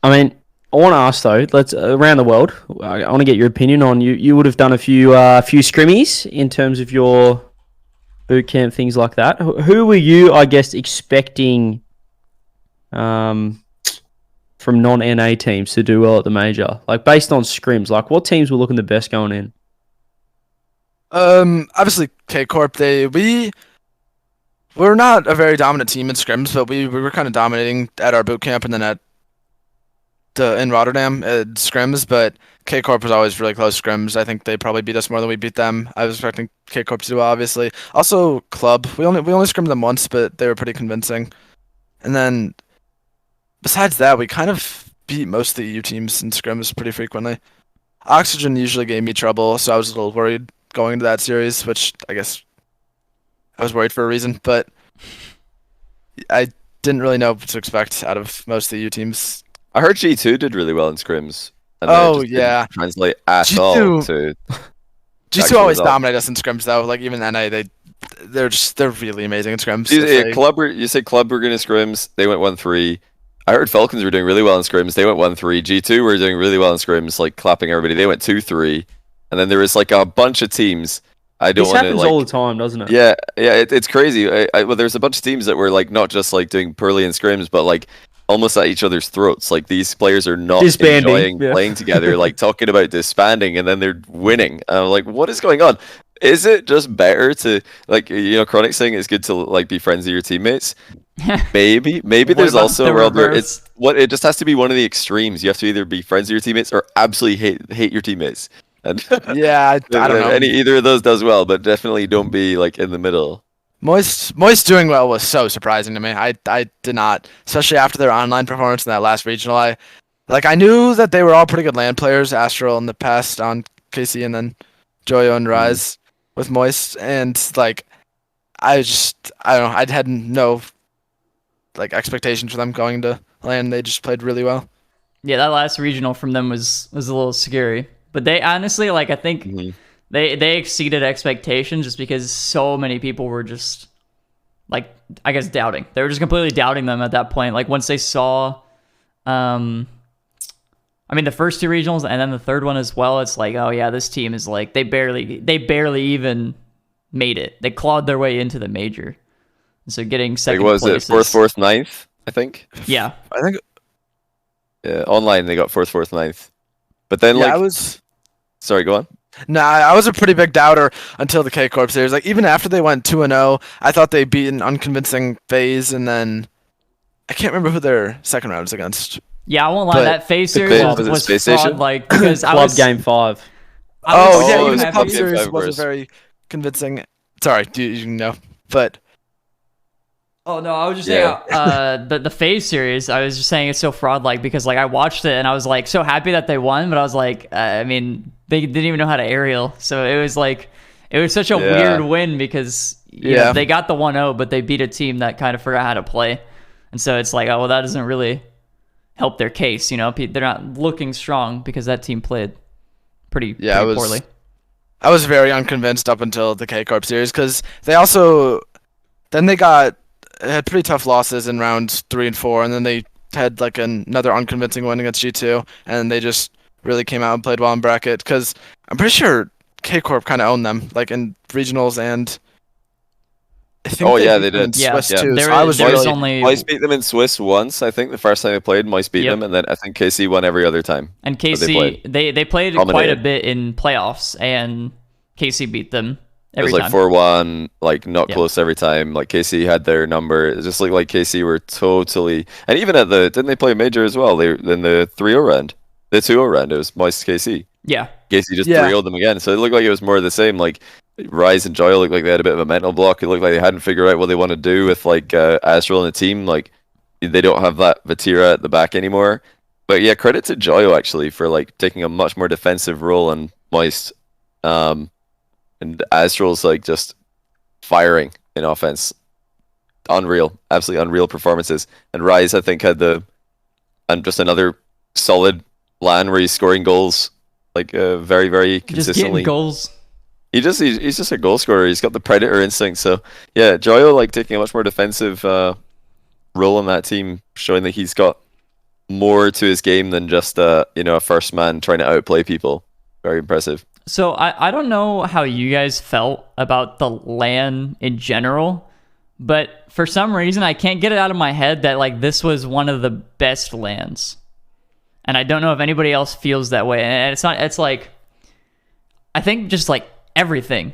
I mean, I want to ask though, let's around the world. I want to get your opinion on you would have done a few scrimmies in terms of your boot camp, things like that. Who were you, I guess, expecting from non-NA teams to do well at the major? Like, based on scrims, like what teams were looking the best going in? Obviously K Corp. We we're not a very dominant team in scrims, but we were kind of dominating at our boot camp and then in Rotterdam at scrims. But K Corp was always really close scrims. I think they probably beat us more than we beat them. I was expecting K Corp to do well, obviously. Also, Club. We only scrimmed them once, but they were pretty convincing. And then besides that, we kind of beat most of the EU teams in scrims pretty frequently. Oxygen usually gave me trouble, so I was a little worried going into that series, which I guess I was worried for a reason, but I didn't really know what to expect out of most of the EU teams. I heard G2 did really well in scrims. And Oh, it just yeah. didn't translate at G2 all to G2 actual always result. dominate us in scrims though. Like even NA, they're really amazing in scrims. You say Club were going to scrims, they went 1-3. I heard Falcons were doing really well in scrims, they went 1-3. G2 were doing really well in scrims, like clapping everybody, they went 2-3. And then there was like a bunch of teams. I don't This want to happens like. all the time, doesn't it? Yeah, it's crazy. Well, there's a bunch of teams that were like not just like doing poorly in scrims, but like almost at each other's throats. Like these players are not Disbanding, enjoying yeah. playing together, like talking about disbanding, and then they're winning. And I'm like, what is going on? Is it just better to like Chronic saying it's good to like be friends with your teammates? Maybe What there's about also the a world where reverse? it just has to be one of the extremes. You have to either be friends with your teammates or absolutely hate your teammates. And Yeah, I don't know. either of those does well, but definitely don't be like in the middle. Moist doing well was so surprising to me. I did not, especially after their online performance in that last regional. I knew that they were all pretty good LAN players, Astral in the past on KC, and then Joyo and Rise with Moist, and like I don't know, I had no like expectation for them going to LAN. They just played really well. Yeah, that last regional from them was a little scary. But they honestly, like, I think they exceeded expectations just because so many people were just, like, I guess doubting. They were just completely doubting them at that point. Like, once they saw, I mean, the first two regionals and then the third one as well, it's like, oh yeah, this team is like, they barely even made it. They clawed their way into the major. And so getting second Like, was it place fourth, ninth? I think. Yeah. I think Yeah, online they got fourth, ninth. But then yeah, like, sorry, go on. Nah, I was a pretty big doubter until the K Corp series. Like even after they went 2-0, I thought they beat an unconvincing phase, and then I can't remember who their second round was against. Yeah, I won't lie. But That phase the series club- was it was Space fraud, Station? like because I Club was game 5. I was Oh yeah, so it even was the happy. club Game series 5 wasn't versus- very convincing. Sorry, you know, but Oh no, I was just Yeah. saying the phase series. I was just saying it's so fraud like because like I watched it and I was like so happy that they won, but I was like, I mean, they didn't even know how to aerial, so it was like it was such a Yeah. weird win because you know, Yeah. they got the 1-0, but they beat a team that kind of forgot how to play, and so it's like, oh well, that doesn't really help their case. You know, they're not looking strong because that team played pretty poorly. I was very unconvinced up until the K Corp series because they had pretty tough losses in rounds 3 and 4, and then they had like another unconvincing win against G2, and they just really came out and played well in bracket because I'm pretty sure K Corp kind of owned them like in regionals, and I think Oh, yeah, beat they them in did. Yeah, Swiss yeah. too. There So I was was really only Mice beat them in Swiss once, I think. The first time they played, Mice beat Yep. them, and then I think KC won every other time. and they KC played. they played quite a Dominated. bit in playoffs, and KC beat them It every was like time. 4-1, like not Yeah. close every time. Like KC had their number. It just looked like KC were totally. And even at didn't they play major as well? They in the 3-0 round, the 2-0 round. It was Mice KC. Yeah. KC just Yeah. 3-0'd them again. So it looked like it was more of the same. Like Rise and Joy looked like they had a bit of a mental block. It looked like they hadn't figured out what they want to do with like Astral and the team. Like they don't have that Vatira at the back anymore. But yeah, credit to Joyo actually for like taking a much more defensive role on Moist. And Astral's like just firing in offense. Unreal. Absolutely unreal performances. And Rise I think had just another solid LAN where he's scoring goals like very, very Just consistently. getting goals. He's just a goal scorer. He's got the predator instinct. So yeah, Joyo like taking a much more defensive role in that team, showing that he's got more to his game than just a first man trying to outplay people. Very impressive. So I don't know how you guys felt about the LAN in general, but for some reason I can't get it out of my head that like this was one of the best LANs. And I don't know if anybody else feels that way. And it's like I think just like everything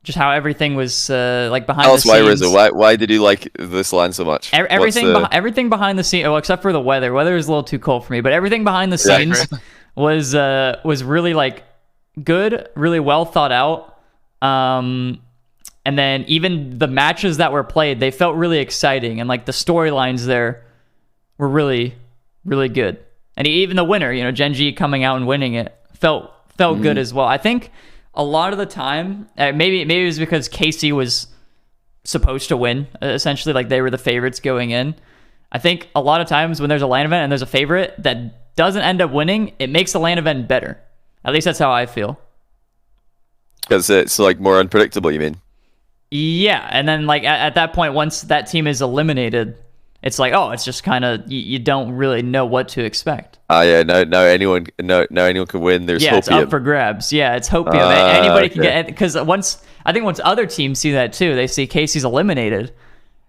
just how everything was like behind Tell the us why, scenes. Rizzo. Why did you like this LAN so much? Everything behind the scenes, well, except for the weather. Weather is a little too cold for me, but everything behind the scenes was really like good, really well thought out. And then even the matches that were played, they felt really exciting, and like the storylines there were really, really good. And even the winner, Gen.G coming out and winning it, felt good as well. I think a lot of the time, maybe it was because KC was supposed to win, essentially, like they were the favorites going in. I think a lot of times when there's a LAN event and there's a favorite that doesn't end up winning, it makes the LAN event better. At least that's how I feel. Because it's like more unpredictable, you mean? Yeah, and then like at that point, once that team is eliminated, it's like, it's just kind of, you don't really know what to expect. Yeah, now anyone can win. There's hopium. It's up for grabs. Yeah, it's hopium. Anybody can get, because once other teams see that too, they see Casey's eliminated,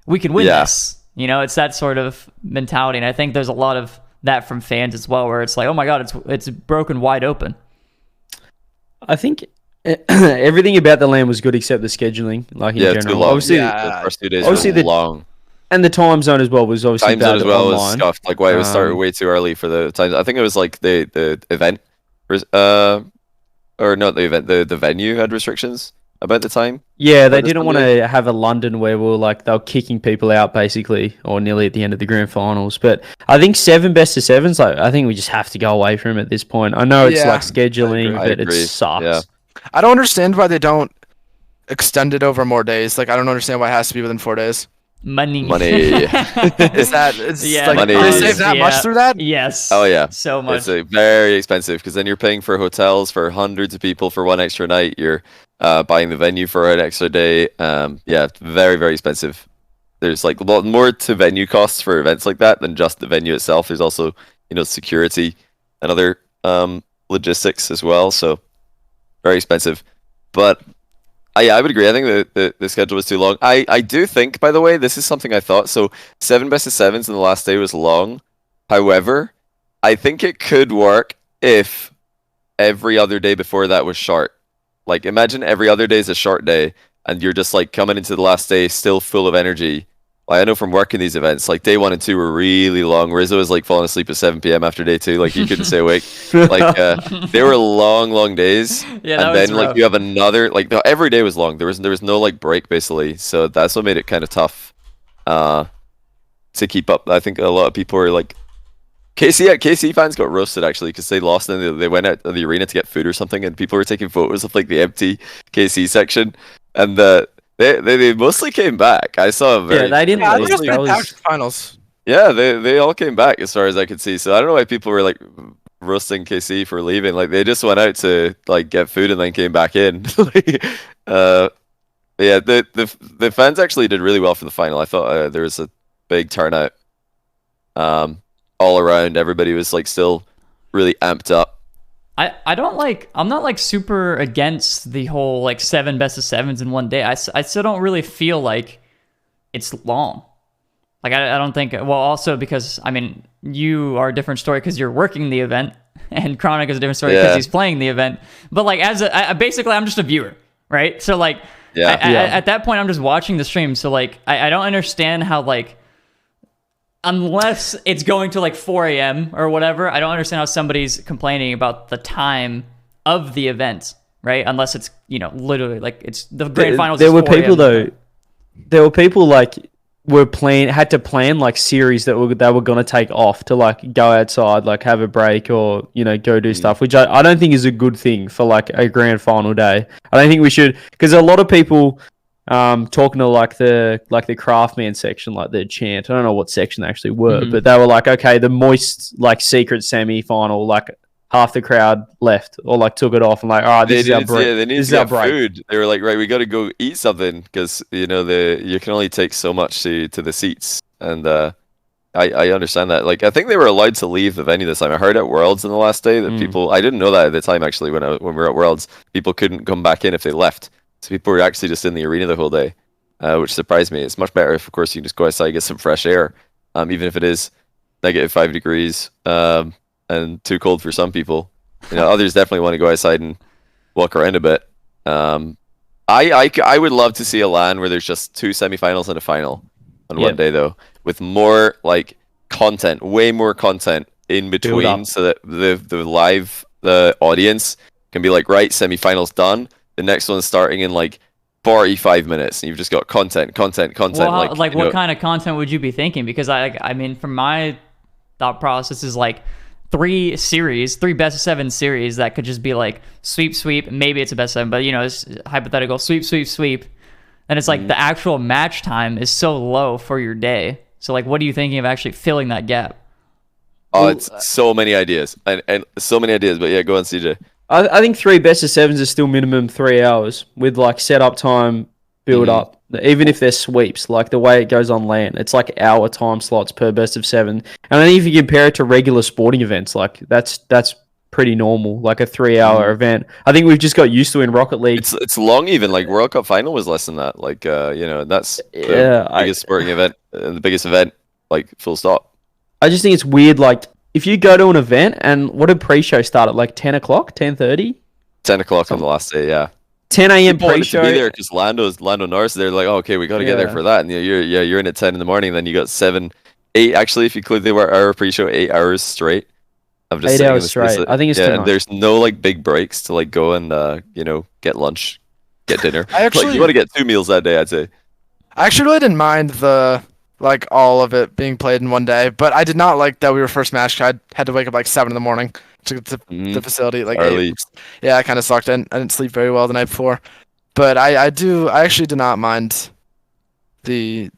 we can win this. It's that sort of mentality, and I think there's a lot of that from fans as well, where it's like, oh my god, it's broken wide open. I think everything about the LAN was good except the scheduling, like in general. It's too long. Obviously, the first 2 days were long. And the time zone as well was obviously time zone as well was online. scuffed. Like why it was started way too early for the times. I think it was like the event, or not the event. The venue had restrictions about the time. Yeah, they didn't want to have a London where they were kicking people out basically, or nearly at the end of the grand finals. But I think 7 best of 7s. Like I think we just have to go away from it at this point. I know it's like scheduling, but it sucks. Yeah. I don't understand why they don't extend it over more days. Like I don't understand why it has to be within 4 days. Money. Is that like money. They save that much through that? Yes. Oh yeah. So much. It's very expensive because then you're paying for hotels for hundreds of people for one extra night. You're buying the venue for an extra day. It's very, very expensive. There's like a lot more to venue costs for events like that than just the venue itself. There's also security and other logistics as well. So very expensive. But I would agree. I think the schedule was too long. I do think, by the way, this is something I thought. So 7 best of 7s in the last day was long. However, I think it could work if every other day before that was short. Like imagine every other day is a short day and you're just like coming into the last day still full of energy. Like I know from working these events, like day 1 and 2 were really long. Rizzo was like falling asleep at 7 p.m. after day 2. Like he couldn't stay awake. Like they were long days. Yeah, and then like you have another every day was long. There was no like break basically. So that's what made it kind of tough to keep up. I think a lot of people were like KC fans got roasted actually because they lost and they went out of the arena to get food or something, and people were taking photos of like the empty KC section, and They mostly came back. I saw a very... they didn't. I think it was finals. Yeah, they all came back as far as I could see. So I don't know why people were like roasting KC for leaving. Like they just went out to like get food and then came back in. But yeah, the fans actually did really well for the final. I thought there was a big turnout all around. Everybody was like still really amped up. I'm not like super against the whole like 7 best of 7s in one day. I still don't really feel like it's long. Like I don't think, well, also because I mean you are a different story because you're working the event, and Chronic is a different story because he's playing the event. But like basically I'm just a viewer, right? So like at that point I'm just watching the stream. So like I don't understand how like, unless it's going to like 4 a.m. or whatever, I don't understand how somebody's complaining about the time of the event, right? Unless it's, literally like it's the grand finals. There were people though. There were people like had to plan like series that were going to take off to like go outside, like have a break or go do stuff, which I don't think is a good thing for like a grand final day. I don't think we should, because a lot of people. Talking to like the craftman section, like the chant. I don't know what section they actually were, but they were like, okay, the moist like secret semi-final, like half the crowd left or like took it off and like, all right, this is our break. Yeah, they need to get food. They were like, right, we got to go eat something because you can only take so much to the seats, and I understand that. Like I think they were allowed to leave the venue this time. I heard at Worlds in the last day that people. I didn't know that at the time actually when we were at Worlds, people couldn't come back in if they left. So people were actually just in the arena the whole day, which surprised me. It's much better if, of course, you can just go outside and get some fresh air, even if it is -5 degrees and too cold for some people. Others definitely want to go outside and walk around a bit. I would love to see a LAN where there's just 2 semifinals and a final on one day though, with more like content, way more content in between, so that the audience can be like, right, semifinals done. The next one's starting in like 45 minutes, and you've just got content. Well, like what kind of content would you be thinking? Because I mean, from my thought process is like 3 best of 7 series that could just be like sweep. Maybe it's a best of 7, but you know, it's hypothetical sweep. And it's like the actual match time is so low for your day. So like, what are you thinking of actually filling that gap? Oh, it's so many ideas and so many ideas. But yeah, go on, CJ. I think 3 best of 7s are still minimum 3 hours with like setup time, build up. Even if they're sweeps, like the way it goes on LAN, it's like hour time slots per best of 7. And then if you compare it to regular sporting events, like that's pretty normal, like a 3-hour event. I think we've just got used to in Rocket League. It's long, even like World Cup final was less than that. Like you know, that's the biggest sporting event and the biggest event, like full stop. I just think it's weird, like if you go to an event and what did pre-show start at, like 10 o'clock, 10:30? 10 o'clock on the last day, yeah. 10 a.m. People wanted pre-show. to be there because Lando Norris. They're like, oh, okay, we got to get there for that, and you're in at 10 in the morning. Then you got 7, 8. Actually, if you include the hour pre-show, 8 hours straight. I'm just 8 hours straight. I think it's too much. There's no like big breaks to like go and you know, get lunch, get dinner. Like, you want to get 2 meals that day, I'd say. I actually really didn't mind the like all of it being played in one day, but I did not like that we were first match. I had to wake up like 7 in the morning to get to the facility like early. 8. Yeah, it kind of sucked. I didn't sleep very well the night before, but I actually did not mind the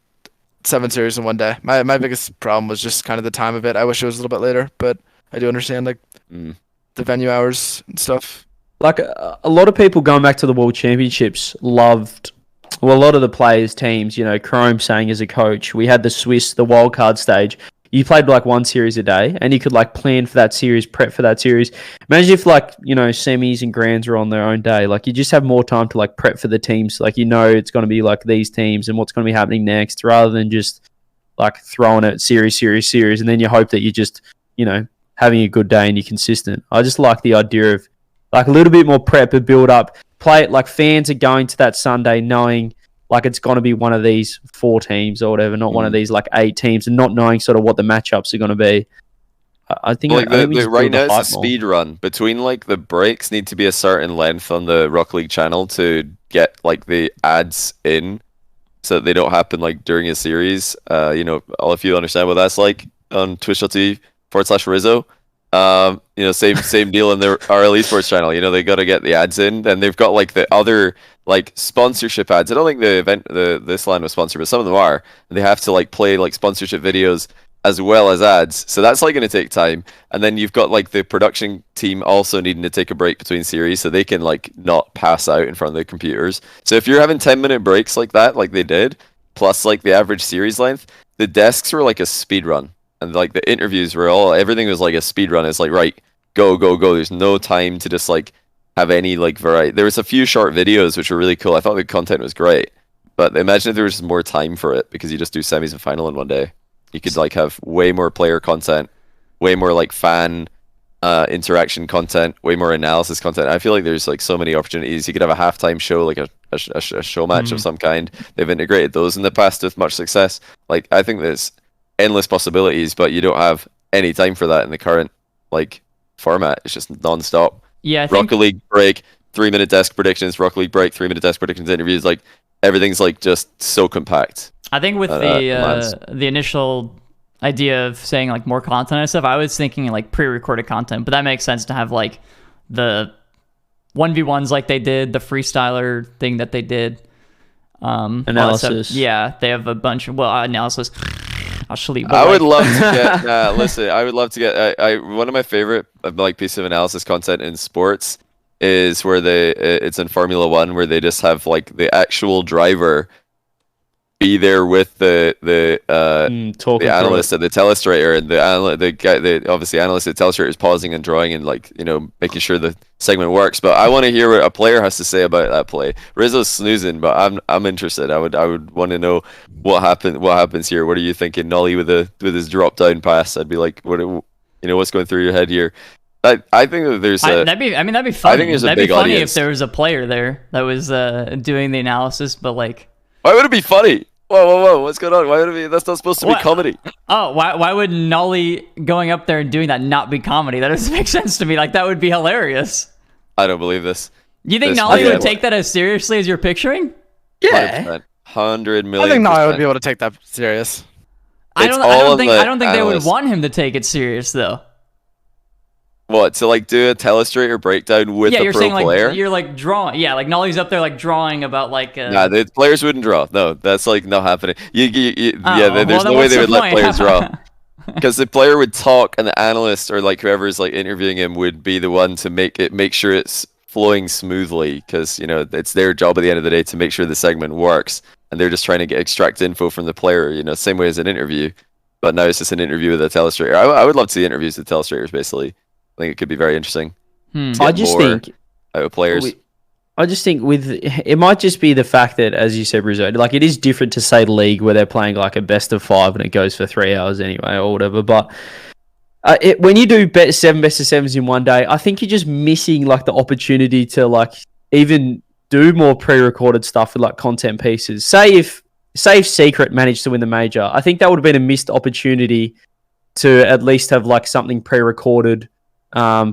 7 series in one day. My biggest problem was just kind of the time of it. I wish it was a little bit later, but I do understand like the venue hours and stuff. Like a lot of people going back to the World Championships loved. Well, a lot of the players, teams, you know, Chrome saying as a coach, we had the Swiss, the wildcard stage. You played like 1 series a day, and you could like plan for that series, prep for that series. Imagine if like, you know, semis and grands are on their own day. Like you just have more time to like prep for the teams. Like, you know, it's going to be like these teams and what's going to be happening next, rather than just like throwing it series, and then you hope that you just, you know, having a good day and you're consistent. I just like the idea of like a little bit more prep and build up. Play it like fans are going to that Sunday knowing like it's going to be one of these 4 teams or whatever, not one of these like 8 teams, and not knowing sort of what the matchups are going to be. I think like right now it's a speed run. Between like the breaks need to be a certain length on the Rocket League channel to get like the ads in, so that they don't happen like during a series. You know, all of you understand what that's like on twitch.tv/Rizzo. You know, same deal in the RL Esports channel. You know, they got to get the ads in, and they've got like the other like sponsorship ads. I don't think the event this LAN was sponsored, but some of them are, and they have to like play like sponsorship videos as well as ads. So that's like going to take time. And then you've got like the production team also needing to take a break between series so they can like not pass out in front of the computers. So if you're having 10-minute breaks like that, like they did, plus like the average series length, the desks were like a speed run. And like the interviews were everything was like a speed run. It's like, right, go. There's no time to just like have any like variety. There was a few short videos which were really cool. I thought the content was great. But imagine if there was more time for it, because you just do semis and final in one day. You could like have way more player content, way more like fan interaction content, way more analysis content. I feel like there's like so many opportunities. You could have a halftime show, like a show match of some kind. They've integrated those in the past with much success. Like I think there's endless possibilities, but you don't have any time for that in the current like format. It's just non-stop. Yeah, I think... Rocket League break, 3-minute desk predictions. Rocket League break, 3-minute desk predictions. Interviews. Like everything's like just so compact. I think with the initial idea of saying like more content and stuff, I was thinking like pre-recorded content, but that makes sense to have like the 1v1s like they did, the freestyler thing that they did. Analysis. Yeah, they have a bunch of analysis. I would love to get. Listen, I would love to get. One of my favorite like piece of analysis content in sports is where it's in Formula One, where they just have like the actual driver be there with the analyst at the telestrator, and the guy, obviously analyst at the telestrator is pausing and drawing and like, you know, making sure the segment works. But I want to hear what a player has to say about that play. Rizzo's snoozing, but I'm interested. I would want to know what happens here. What are you thinking, Nolly, with his drop down pass? I'd be like, what's going through your head here? I think that there's a. that'd be funny. I think there's a that'd big be funny audience. if there was a player there that was doing the analysis, but like. Why would it be funny? Whoa! What's going on? Why would it be? That's not supposed to be comedy. Oh, why would Nolly going up there and doing that not be comedy? That doesn't make sense to me. Like that would be hilarious. I don't believe this. You think This- Nolly yeah, would take that as seriously as you're picturing? Yeah. 100 I million. think I would be able to take that serious. I It's don't all think on the they would analyst. want him to take it serious though. What, to like do a telestrator breakdown with Yeah, a you're pro saying like player? you're like drawing. Yeah, like Nolly's up there like drawing about like. Nah, the players wouldn't draw. No, that's like not happening. There's well, no then way what's they the would let point? players draw. Because the player would talk, and the analyst or like whoever's like interviewing him would be the one to make sure it's flowing smoothly. Because it's their job at the end of the day to make sure the segment works, and they're just trying to extract info from the player. Same way as an interview, but now it's just an interview with a telestrator. I would love to see interviews with telestrators. Basically, I think it could be very interesting. I just think out of players. I just think it might just be the fact that, as you said, Rizzo, like it is different to say league where they're playing like a best of 5 and it goes for 3 hours anyway or whatever. But when you do seven best of 7s in one day, I think you're just missing like the opportunity to like even do more pre-recorded stuff with like content pieces. Say if Secret managed to win the major, I think that would have been a missed opportunity to at least have like something pre-recorded.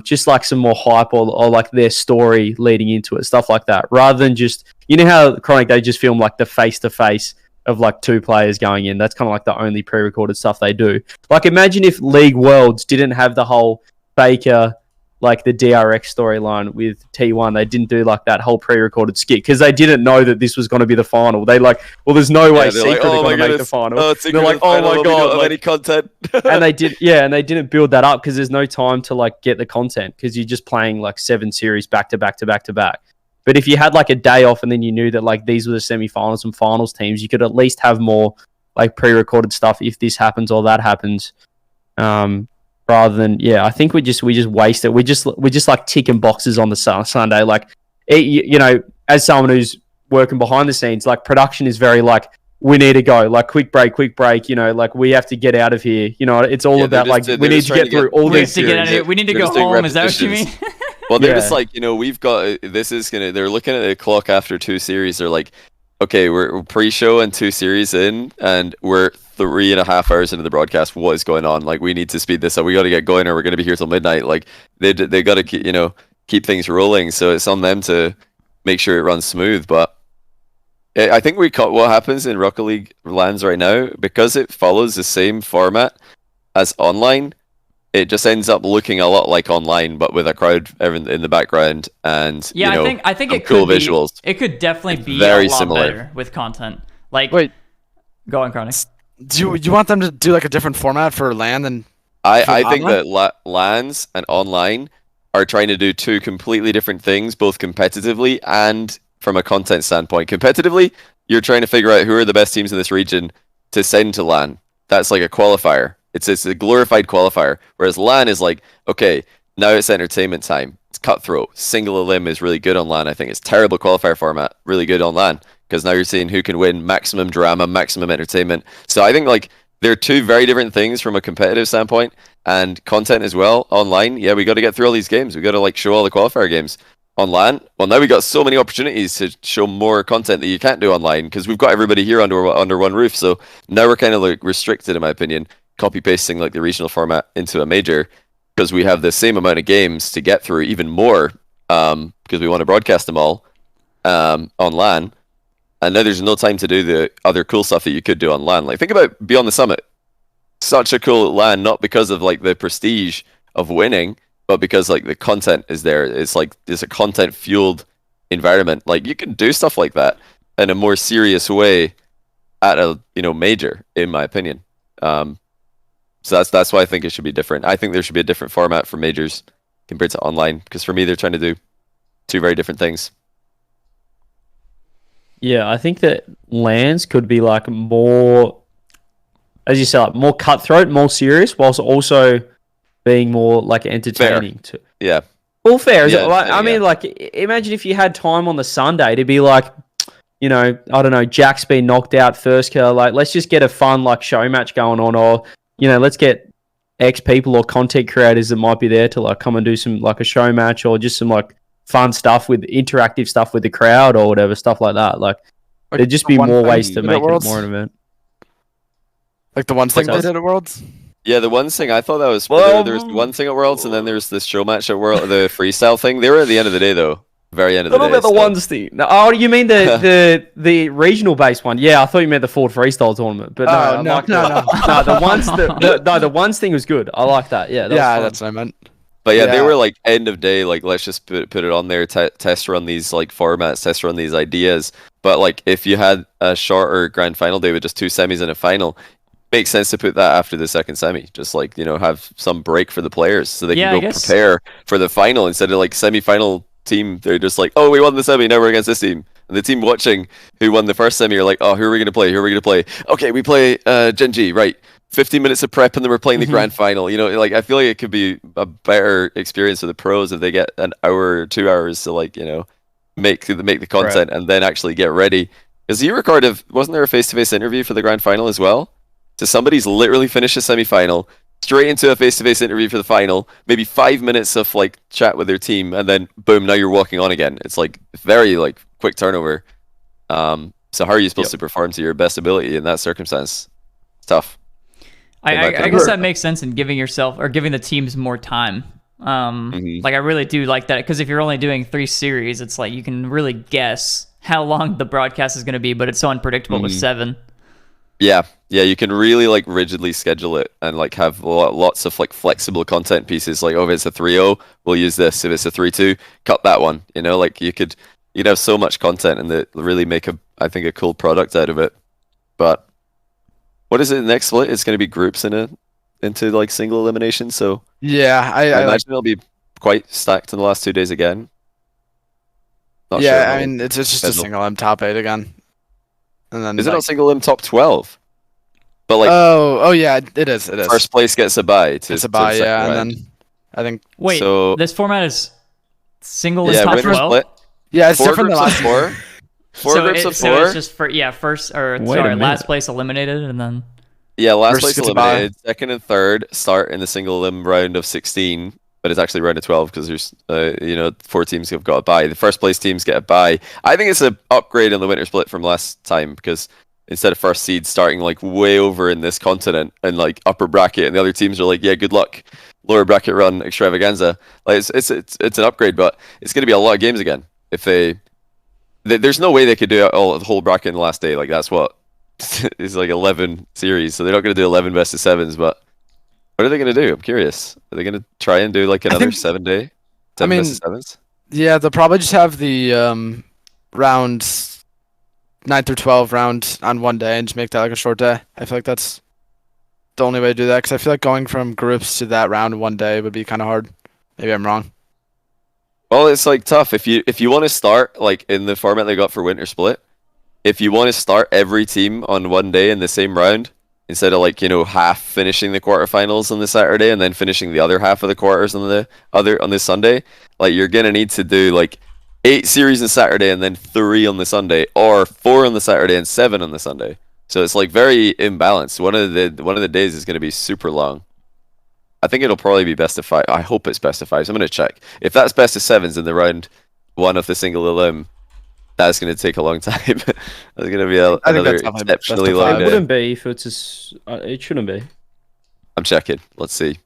Just like some more hype or like their story leading into it, stuff like that, rather than just, how Chronic, they just film like the face-to-face of like 2 players going in. That's kind of like the only pre-recorded stuff they do. Like imagine if League Worlds didn't have the whole Baker, like the DRX storyline with T1. They didn't do like that whole pre-recorded skit because they didn't know that this was going to be the final. They like, well, there's no way Secret are going to make the final. They're like, oh my god, like, any content. And they didn't build that up because there's no time to like get the content because you're just playing like 7 series back to back to back to back. But if you had like a day off and then you knew that like these were the semi-finals and finals teams, you could at least have more like pre-recorded stuff if this happens or that happens. Rather than, I think we just waste it. We just like ticking boxes on the Sunday. Like, as someone who's working behind the scenes, like production is very like, we need to go, like quick break, like we have to get out of here. It's all about like, we need to get through all these series. We need to go home. Is that what you mean? Well, they're just like, we've got, they're looking at the clock after 2 series. They're like, okay, we're pre-show and 2 series in, and we're 3.5 hours into the broadcast. What is going on? Like, we need to speed this up. We got to get going, or we're going to be here till midnight. Like, they got to keep things rolling. So it's on them to make sure it runs smooth. But I think what happens in Rocket League LANs right now, because it follows the same format as online. It just ends up looking a lot like online, but with a crowd in the background and I think it cool could visuals. It could definitely be Very a lot similar. better with content. Like, Wait, go on, Chronic. do you want them to do like a different format for LAN than? I think that LANs and online are trying to do 2 completely different things, both competitively and from a content standpoint. Competitively, you're trying to figure out who are the best teams in this region to send to LAN. That's like a qualifier. It's a glorified qualifier. Whereas LAN is like, okay, now it's entertainment time. It's cutthroat. Single elim is really good on LAN. I think it's terrible qualifier format, really good on LAN. Because now you're seeing who can win maximum drama, maximum entertainment. So I think like they're 2 very different things from a competitive standpoint and content as well. Online, we got to get through all these games. We got to like show all the qualifier games. On LAN, well, now we got so many opportunities to show more content that you can't do online because we've got everybody here under one roof. So now we're kind of like restricted, in my opinion, copy pasting like the regional format into a major because we have the same amount of games to get through, even more because we want to broadcast them all on LAN. And now there's no time to do the other cool stuff that you could do on LAN. Like, think about Beyond the Summit. Such a cool LAN, not because of like the prestige of winning, but because like the content is there. It's like there's a content fueled environment. Like, you can do stuff like that in a more serious way at a major, in my opinion. So that's why I think it should be different. I think there should be a different format for majors compared to online, because for me they're trying to do 2 very different things. Yeah, I think that LANs could be like more, as you said, like more cutthroat, more serious, whilst also being more like entertaining. Too. Yeah. All fair. Yeah, I mean, like, imagine if you had time on the Sunday to be like, I don't know, Jack's been knocked out first kill. Like, let's just get a fun like show match going on, or let's get X people or content creators that might be there to like come and do some like a show match or just some like fun stuff with interactive stuff with the crowd or whatever stuff like that. Like there'd just be more ways to make it more an event. Like the one thing they did at Worlds. Yeah, the one thing I thought that was there was the one thing at Worlds, and then there's this show match at World, the freestyle thing. They were at the end of the day though, very end of the day. What about the ones thing? No, oh, you mean the regional based one? Yeah, I thought you meant the Ford freestyle tournament, but no, the ones thing was good. I like that. Yeah, that's what I meant. But yeah, they were like end of day, like let's just put it on there, test run these like formats, test run these ideas. But like if you had a shorter grand final day with just 2 semis and a final, makes sense to put that after the second semi. Just like, you know, have some break for the players so they can go prepare for the final instead of like semi-final team. They're just like, oh, we won the semi, now we're against this team. And the team watching who won the first semi are like, oh, who are we going to play? Who are we going to play? Okay, we play Genji, right. 15 minutes of prep and then we're playing the grand final. You know, like I feel like it could be a better experience for the pros if they get an hour or 2 hours to like, you know, make the content and then actually get ready. Because you recorded, wasn't there a face-to-face interview for the grand final as well? So somebody's literally finished a semi-final, straight into a face-to-face interview for the final, maybe 5 minutes of like chat with their team, and then boom, now you're walking on again. It's like very like quick turnover. So how are you supposed to perform to your best ability in that circumstance? It's tough. I guess that makes sense in giving yourself or giving the teams more time. Like I really do like that because if you're only doing 3 series, it's like you can really guess how long the broadcast is going to be, but it's so unpredictable with 7. Yeah, you can really like rigidly schedule it and like have lots of like flexible content pieces. Like, oh, if it's a 3-0, we'll use this. If it's a 3-2, cut that one. You know, like you'd have so much content and that really make I think a cool product out of it. But what is it next split? It's going to be groups into like single elimination. So yeah, I imagine it'll be quite stacked in the last 2 days again. Not sure I mean it's just a single M top 8 again. And then is it not single M top 12? But like oh yeah, it is. First place gets a bye. It's a bye, yeah, and then I think. Wait, so this format is single is top 12. Split. Yeah, it's different than last 4. 4 groups of 4. So it's just last place eliminated, and then last place eliminated. Second and third start in the single elim round of 16. But it's actually round of 12 because there's 4 teams have got a bye. The first place teams get a bye. I think it's an upgrade on the winter split from last time because instead of first seed starting like way over in this continent and like upper bracket, and the other teams are like, yeah, good luck, lower bracket run extravaganza. Like it's an upgrade, but it's going to be a lot of games again. If there's no way they could do the whole bracket in the last day. Like that's what is like 11 series, so they're not going to do 11 best of 7s, but. What are they going to do? I'm curious. Are they going to try and do like another 7-day? 7 best of 7s? Yeah, they'll probably just have the rounds 9 through 12 round on one day and just make that like a short day. I feel like that's the only way to do that because I feel like going from groups to that round in one day would be kind of hard. Maybe I'm wrong. Well, it's like tough. If you want to start like in the format they got for winter split, if you want to start every team on one day in the same round, instead of like, half finishing the quarterfinals on the Saturday and then finishing the other half of the quarters on the Sunday, like you're gonna need to do like 8 series on Saturday and then 3 on the Sunday, or 4 on the Saturday and 7 on the Sunday. So it's like very imbalanced. One of the days is gonna be super long. I think it'll probably be best of 5. I hope it's best of 5. So I'm gonna check. If that's best of 7s in the round 1 of the single elim, that's going to take a long time. That's going to be another exceptionally long day. It wouldn't be if it shouldn't be. I'm checking. Let's see.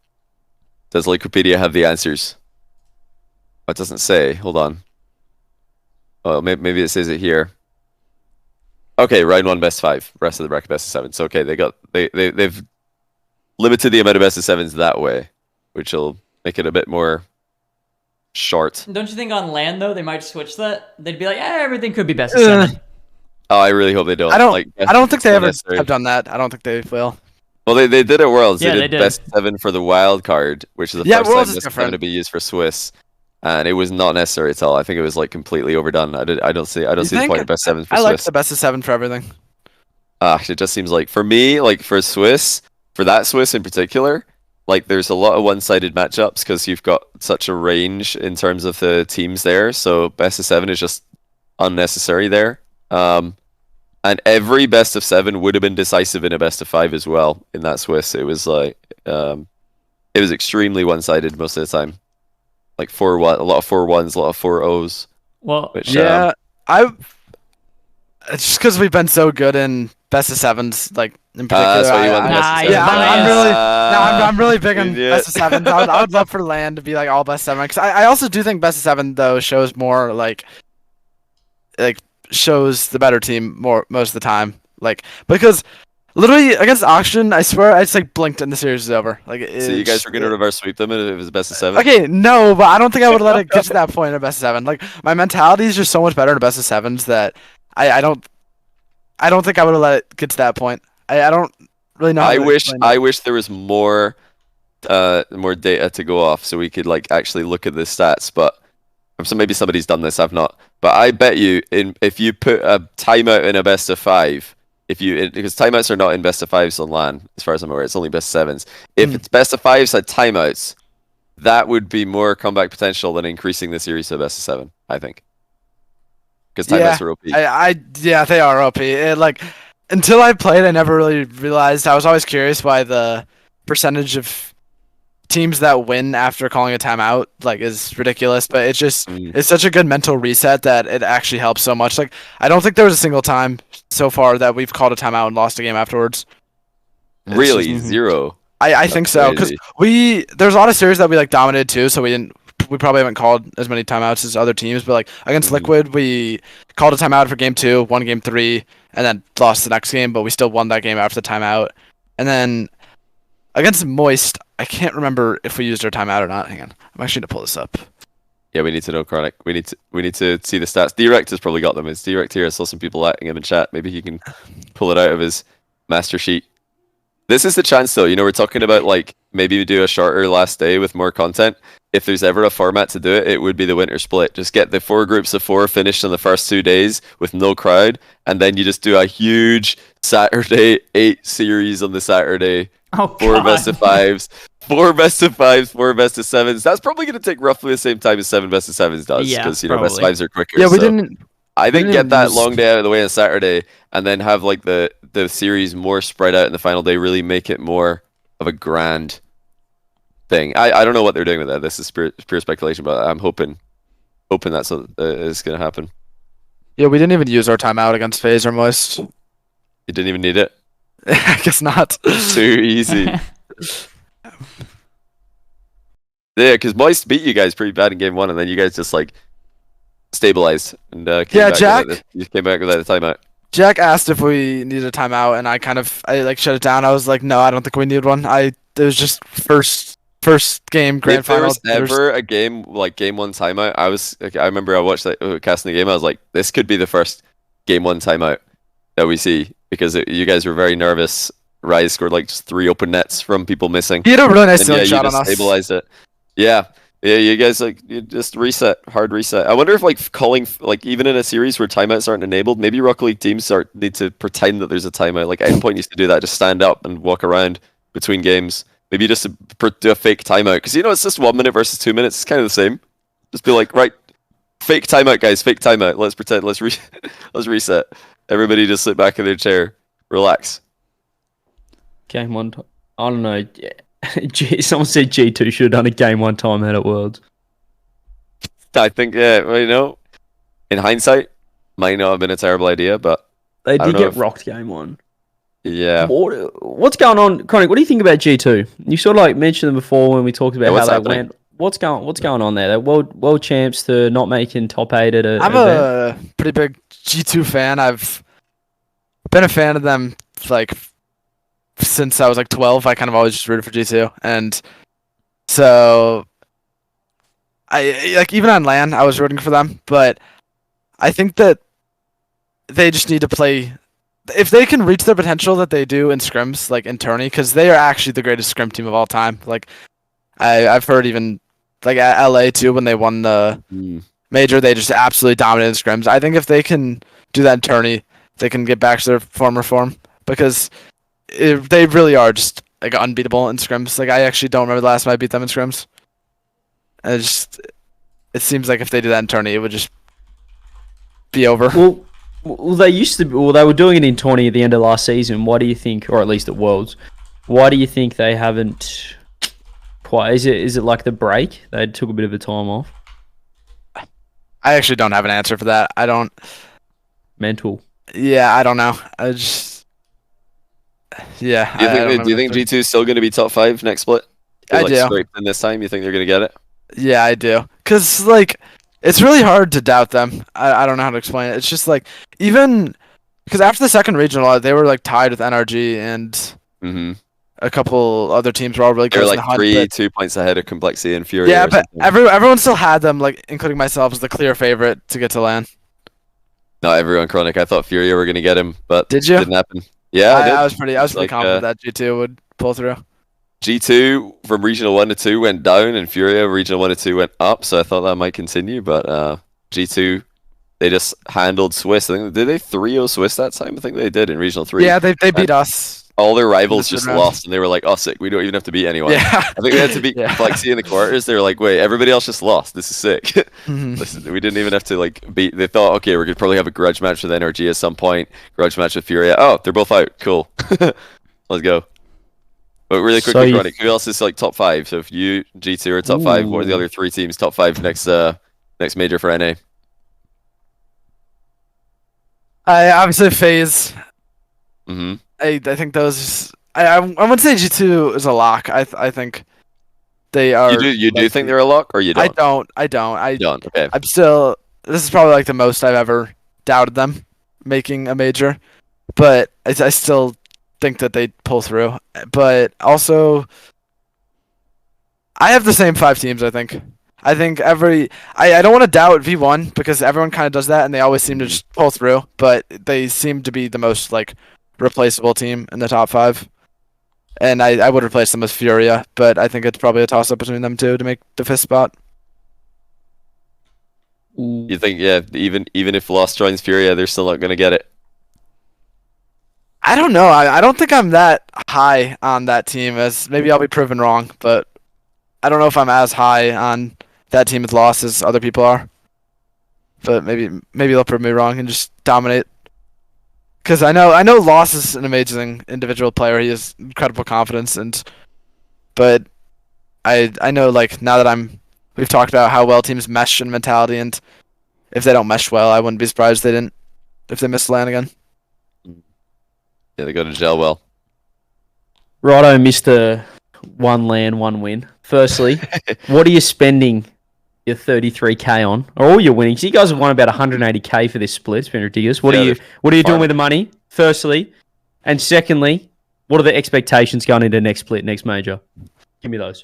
Does Wikipedia have the answers? Oh, it doesn't say. Hold on. Oh, maybe it says it here. Okay, round 1 best 5. Rest of the bracket best of 7. So okay, they've limited the amount of best of 7s that way, which will make it a bit more short. Don't you think on LAN though they might switch that? They'd be like, everything could be best of 7. Oh, I really hope they don't. I don't think they ever have done that. I don't think they will. Well, they did at Worlds. Yeah, they did best 7 for the wild card, which is the first time best 7 to be used for Swiss, and it was not necessary at all. I think it was like completely overdone. I don't see the point of best 7 for Swiss. I like the best of 7 for everything. It just seems like for me, like for Swiss, for that Swiss in particular. Like, there's a lot of one-sided matchups because you've got such a range in terms of the teams there. So best of 7 is just unnecessary there. And every best of 7 would have been decisive in a best of 5 as well in that Swiss. It was like, it was extremely one-sided most of the time. Like 4-1, a lot of 4-1s, a lot of 4-0s. Well, Which, Yeah, it's just because we've been so good in best of sevens, like in particular. that's why you won the best of sevens. Yeah, I'm really big on Idiot. best of sevens. I would love for LAN to be like all best of seven, because I also do think best of seven though shows more like shows the better team more most of the time. Like because literally against Oxygen, I swear I just like blinked and the series is over. Like So you guys were gonna reverse sweep them if it was best of 7? Okay, no, but I don't think I would let it get to that point in a best of 7. Like my mentality is just so much better in a best of 7s that I don't think I would have let it get to that point. I don't really know. I wish there was more data to go off so we could like actually look at the stats, but so maybe somebody's done this, I've not. But I bet you if you put a timeout in a best of 5, because timeouts are not in best of 5s on LAN, as far as I'm aware, it's only best of 7s. If it's best of 5s had timeouts, that would be more comeback potential than increasing the series to a best of 7, I think. Because timeouts are OP. Yeah, they are OP. Like until I played, I never really realized. I was always curious why the percentage of teams that win after calling a timeout like is ridiculous. But it's just it's such a good mental reset that it actually helps so much. Like I don't think there was a single time so far that we've called a timeout and lost a game afterwards. Really, just, 0. I think so because there's a lot of series that we like dominated too, so we probably haven't called as many timeouts as other teams, but like against Liquid, we called a timeout for game 2, won game 3, and then lost the next game, but we still won that game after the timeout. And then against Moist, I can't remember if we used our timeout or not. Hang on, I'm actually gonna pull this up. Yeah, we need to know, Chronic. We need to see the stats. Direct has probably got them. It's Direct here. I saw some people acting him in chat. Maybe he can pull it out of his master sheet. This is the chance, though. You know, we're talking about like maybe we do a shorter last day with more content. If there's ever a format to do it, it would be the winter split. Just get the 4 groups of 4 finished in the first 2 days with no crowd, and then you just do a huge Saturday 8 series on the Saturday. Oh, 4 best of 5s, 4 best of 5s, 4 best of 7s. That's probably going to take roughly the same time as 7 best of 7s does, because best of 5s are quicker. Yeah, we so didn't. I think get that long day out of the way on Saturday, and then have like the series more spread out in the final day. Really make it more of a grand thing. I don't know what they're doing with that. This is pure speculation, but I'm hoping that's what is going to happen. Yeah, we didn't even use our timeout against FaZe or Moist. You didn't even need it. I guess not. Too easy. Yeah, because Moist beat you guys pretty bad in game 1, and then you guys just like stabilized and Jack. You came back without a timeout. Jack asked if we needed a timeout, and I like shut it down. I was like, no, I don't think we need one. It was just first game grand final. If there was ever a game like game 1 timeout, I remember I watched that casting the game. I was like, this could be the first game 1 timeout that we see, because you guys were very nervous. Rise scored like just 3 open nets from people missing. He had a really nice stealing shot on us. Stabilized it. Yeah, you guys you just hard reset. I wonder if like calling like even in a series where timeouts aren't enabled, maybe Rocket League teams need to pretend that there's a timeout. Like Endpoint used to do that, just stand up and walk around between games. Maybe just do a fake timeout, because it's just 1 minute versus 2 minutes. It's kind of the same. Just be like, right, fake timeout, guys, fake timeout. Let's pretend. Let's reset. Everybody just sit back in their chair, relax. Game 1. I don't know. Someone said G2 should have done a game 1 timeout at Worlds. I think, in hindsight, might not have been a terrible idea, but they did get rocked game 1. Yeah. What's going on, Chronic? What do you think about G2? You sort of like mentioned them before when we talked about how they went. What's going on there? They're world champs to not making top 8 at a I'm event. A pretty big G2 fan. I've been a fan of them like since I was like 12. I kind of always just rooted for G2, and so I like even on LAN I was rooting for them. But I think that they just need to play. If they can reach their potential that they do in scrims, like in tourney, because they are actually the greatest scrim team of all time. Like I've heard even like at LA too, when they won the major, they just absolutely dominated scrims. I think if they can do that in tourney, they can get back to their former form, because they really are just like unbeatable in scrims. Like I actually don't remember the last time I beat them in scrims. And it seems like if they do that in tourney, it would just be over. Well, they used to. Well, they were doing it in tourney at the end of last season. Why do you think, or at least at Worlds, why do you think they haven't quiet? Is it like the break? They took a bit of a time off. I actually don't have an answer for that. I don't. Mental. Yeah, I don't know. I just. Yeah. Do you think G2 is still going to be top 5 next split? I do. Scraped in this time. You think they're going to get it? Yeah, I do. Cause like, it's really hard to doubt them. I don't know how to explain it. It's just like even because after the second regional, they were like tied with NRG and a couple other teams were all really They close. were like 2 points ahead of Complexity and Furia. Yeah, but everyone still had them, like including myself, as the clear favorite to get to LAN. Not everyone, Chronic. I thought Furia were going to get him, but Did you? Didn't happen. Yeah, I did. I was pretty confident that G2 would pull through. G2 from Regional 1 to 2 went down, and Furia Regional 1 to 2 went up, so I thought that might continue, but G2, they just handled Swiss. I think, did they 3-0 Swiss that time? I think they did in Regional 3. Yeah, they beat us. All their rivals just lost, and they were like, oh, sick, we don't even have to beat anyone. Yeah. I think they had to beat Complexity in the quarters. They were like, wait, everybody else just lost. This is sick. We didn't even have to like beat. They thought, okay, we're going to probably have a grudge match with NRG at some point, grudge match with Furia. Oh, they're both out. Cool. Let's go. But really quickly, Chronic, who else is like top 5? So if you, G2 are top 5, what are the other 3 teams top 5 next major for NA? I obviously FaZe. Mm-hmm. I think those. I wouldn't say G2 is a lock. I think they are. You do think they're a lock, or you don't? I don't. Okay. I'm still. This is probably like the most I've ever doubted them making a major, but I still think that they pull through. But also, I have the same 5 teams. I think I don't want to doubt V1 because everyone kind of does that, and they always seem to just pull through. But they seem to be the most like replaceable team in the top 5, and I would replace them with Furia, but I think it's probably a toss up between them two to make the 5th spot. You think, yeah, even if Lost joins Furia, they're still not going to get it? I don't know. I don't think I'm that high on that team, as maybe I'll be proven wrong, but I don't know if I'm as high on that team with Lost as other people are. But maybe they'll prove me wrong and just dominate. Because I know Lost is an amazing individual player. He has incredible confidence, but I know like now that we've talked about how well teams mesh and mentality, and if they don't mesh well, I wouldn't be surprised if they miss LAN again. Yeah, they go to gel well. Righto, Mr. 1 LAN, 1 win. Firstly, what are you spending your 33k on, or all your winnings? You guys have won about 180k for this split. It's been ridiculous. What are you doing with the money? Firstly, and secondly, what are the expectations going into next split, next major? Give me those.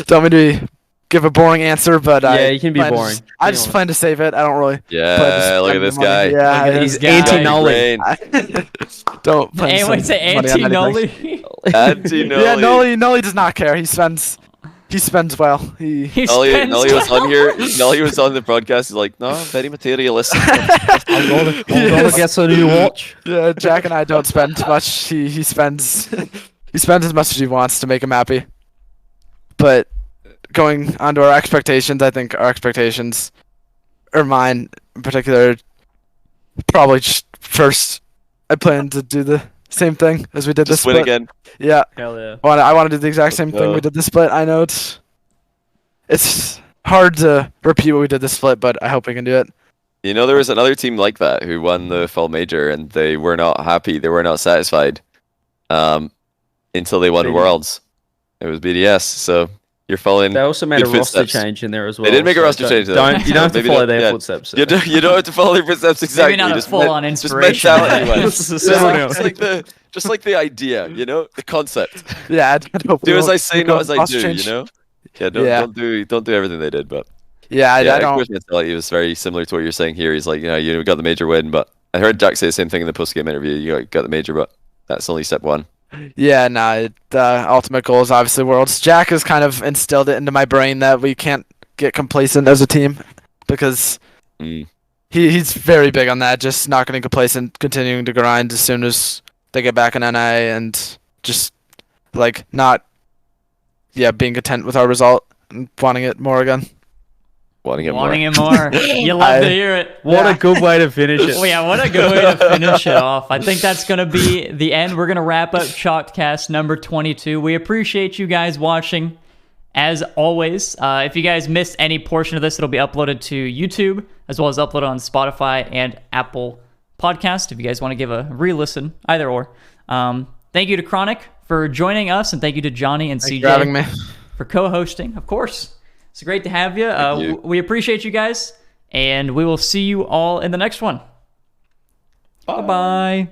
Don't want me to give a boring answer, but yeah, you can be boring. I just plan to save it. I don't really. Yeah, look at this guy. Yeah, he's anti-Nolly. Don't. Wait, say anti-Nolly. Anti-Nolly. Yeah, Nolly does not care. He spends well. Nolly was on here. Nolly was on the broadcast. He's like, no, very materialistic. I'm gonna get a new watch. Yeah, Jack and I don't spend much. He spends as much as he wants to make him happy. But going on to our expectations, I think our expectations, or mine in particular, probably just first. I plan to do the same thing as we did this split. Win again. Yeah. Hell yeah. I want to do the exact same thing we did this split. I know it's hard to repeat what we did this split, but I hope we can do it. You know, there was another team like that who won the fall major, and they were not happy. They were not satisfied until they won Worlds. It was BDS. So you're following. They also made a roster footsteps. change in there as well. They did make a roster change. You don't have to follow their footsteps. You don't have to follow their footsteps exactly. Maybe not a full-on inspiration. Just like the idea, the concept. Yeah. Do as I say, not as I do. Yeah, don't do everything they did, but I don't. His mentality was very similar to what you're saying here. He's like, you got the major win, but I heard Jack say the same thing in the post-game interview. You got the major, but that's only step 1. Yeah, the ultimate goal is obviously Worlds. Jack has kind of instilled it into my brain that we can't get complacent as a team because he's very big on that, just not getting complacent, continuing to grind as soon as they get back in NA, and just like not being content with our result and wanting it more again. Wanting it more. You love to hear it. What a good way to finish it. Well, yeah, what a good way to finish it off. I think that's going to be the end. We're going to wrap up Chalkedcast number 22. We appreciate you guys watching. As always, if you guys missed any portion of this, it'll be uploaded to YouTube, as well as uploaded on Spotify and Apple Podcast, if you guys want to give a re-listen, either or. Thank you to Chronic for joining us, and thank you to Johnny and CJ for having me. For co-hosting, of course. It's great to have you. We appreciate you guys, and we will see you all in the next one. Bye-bye.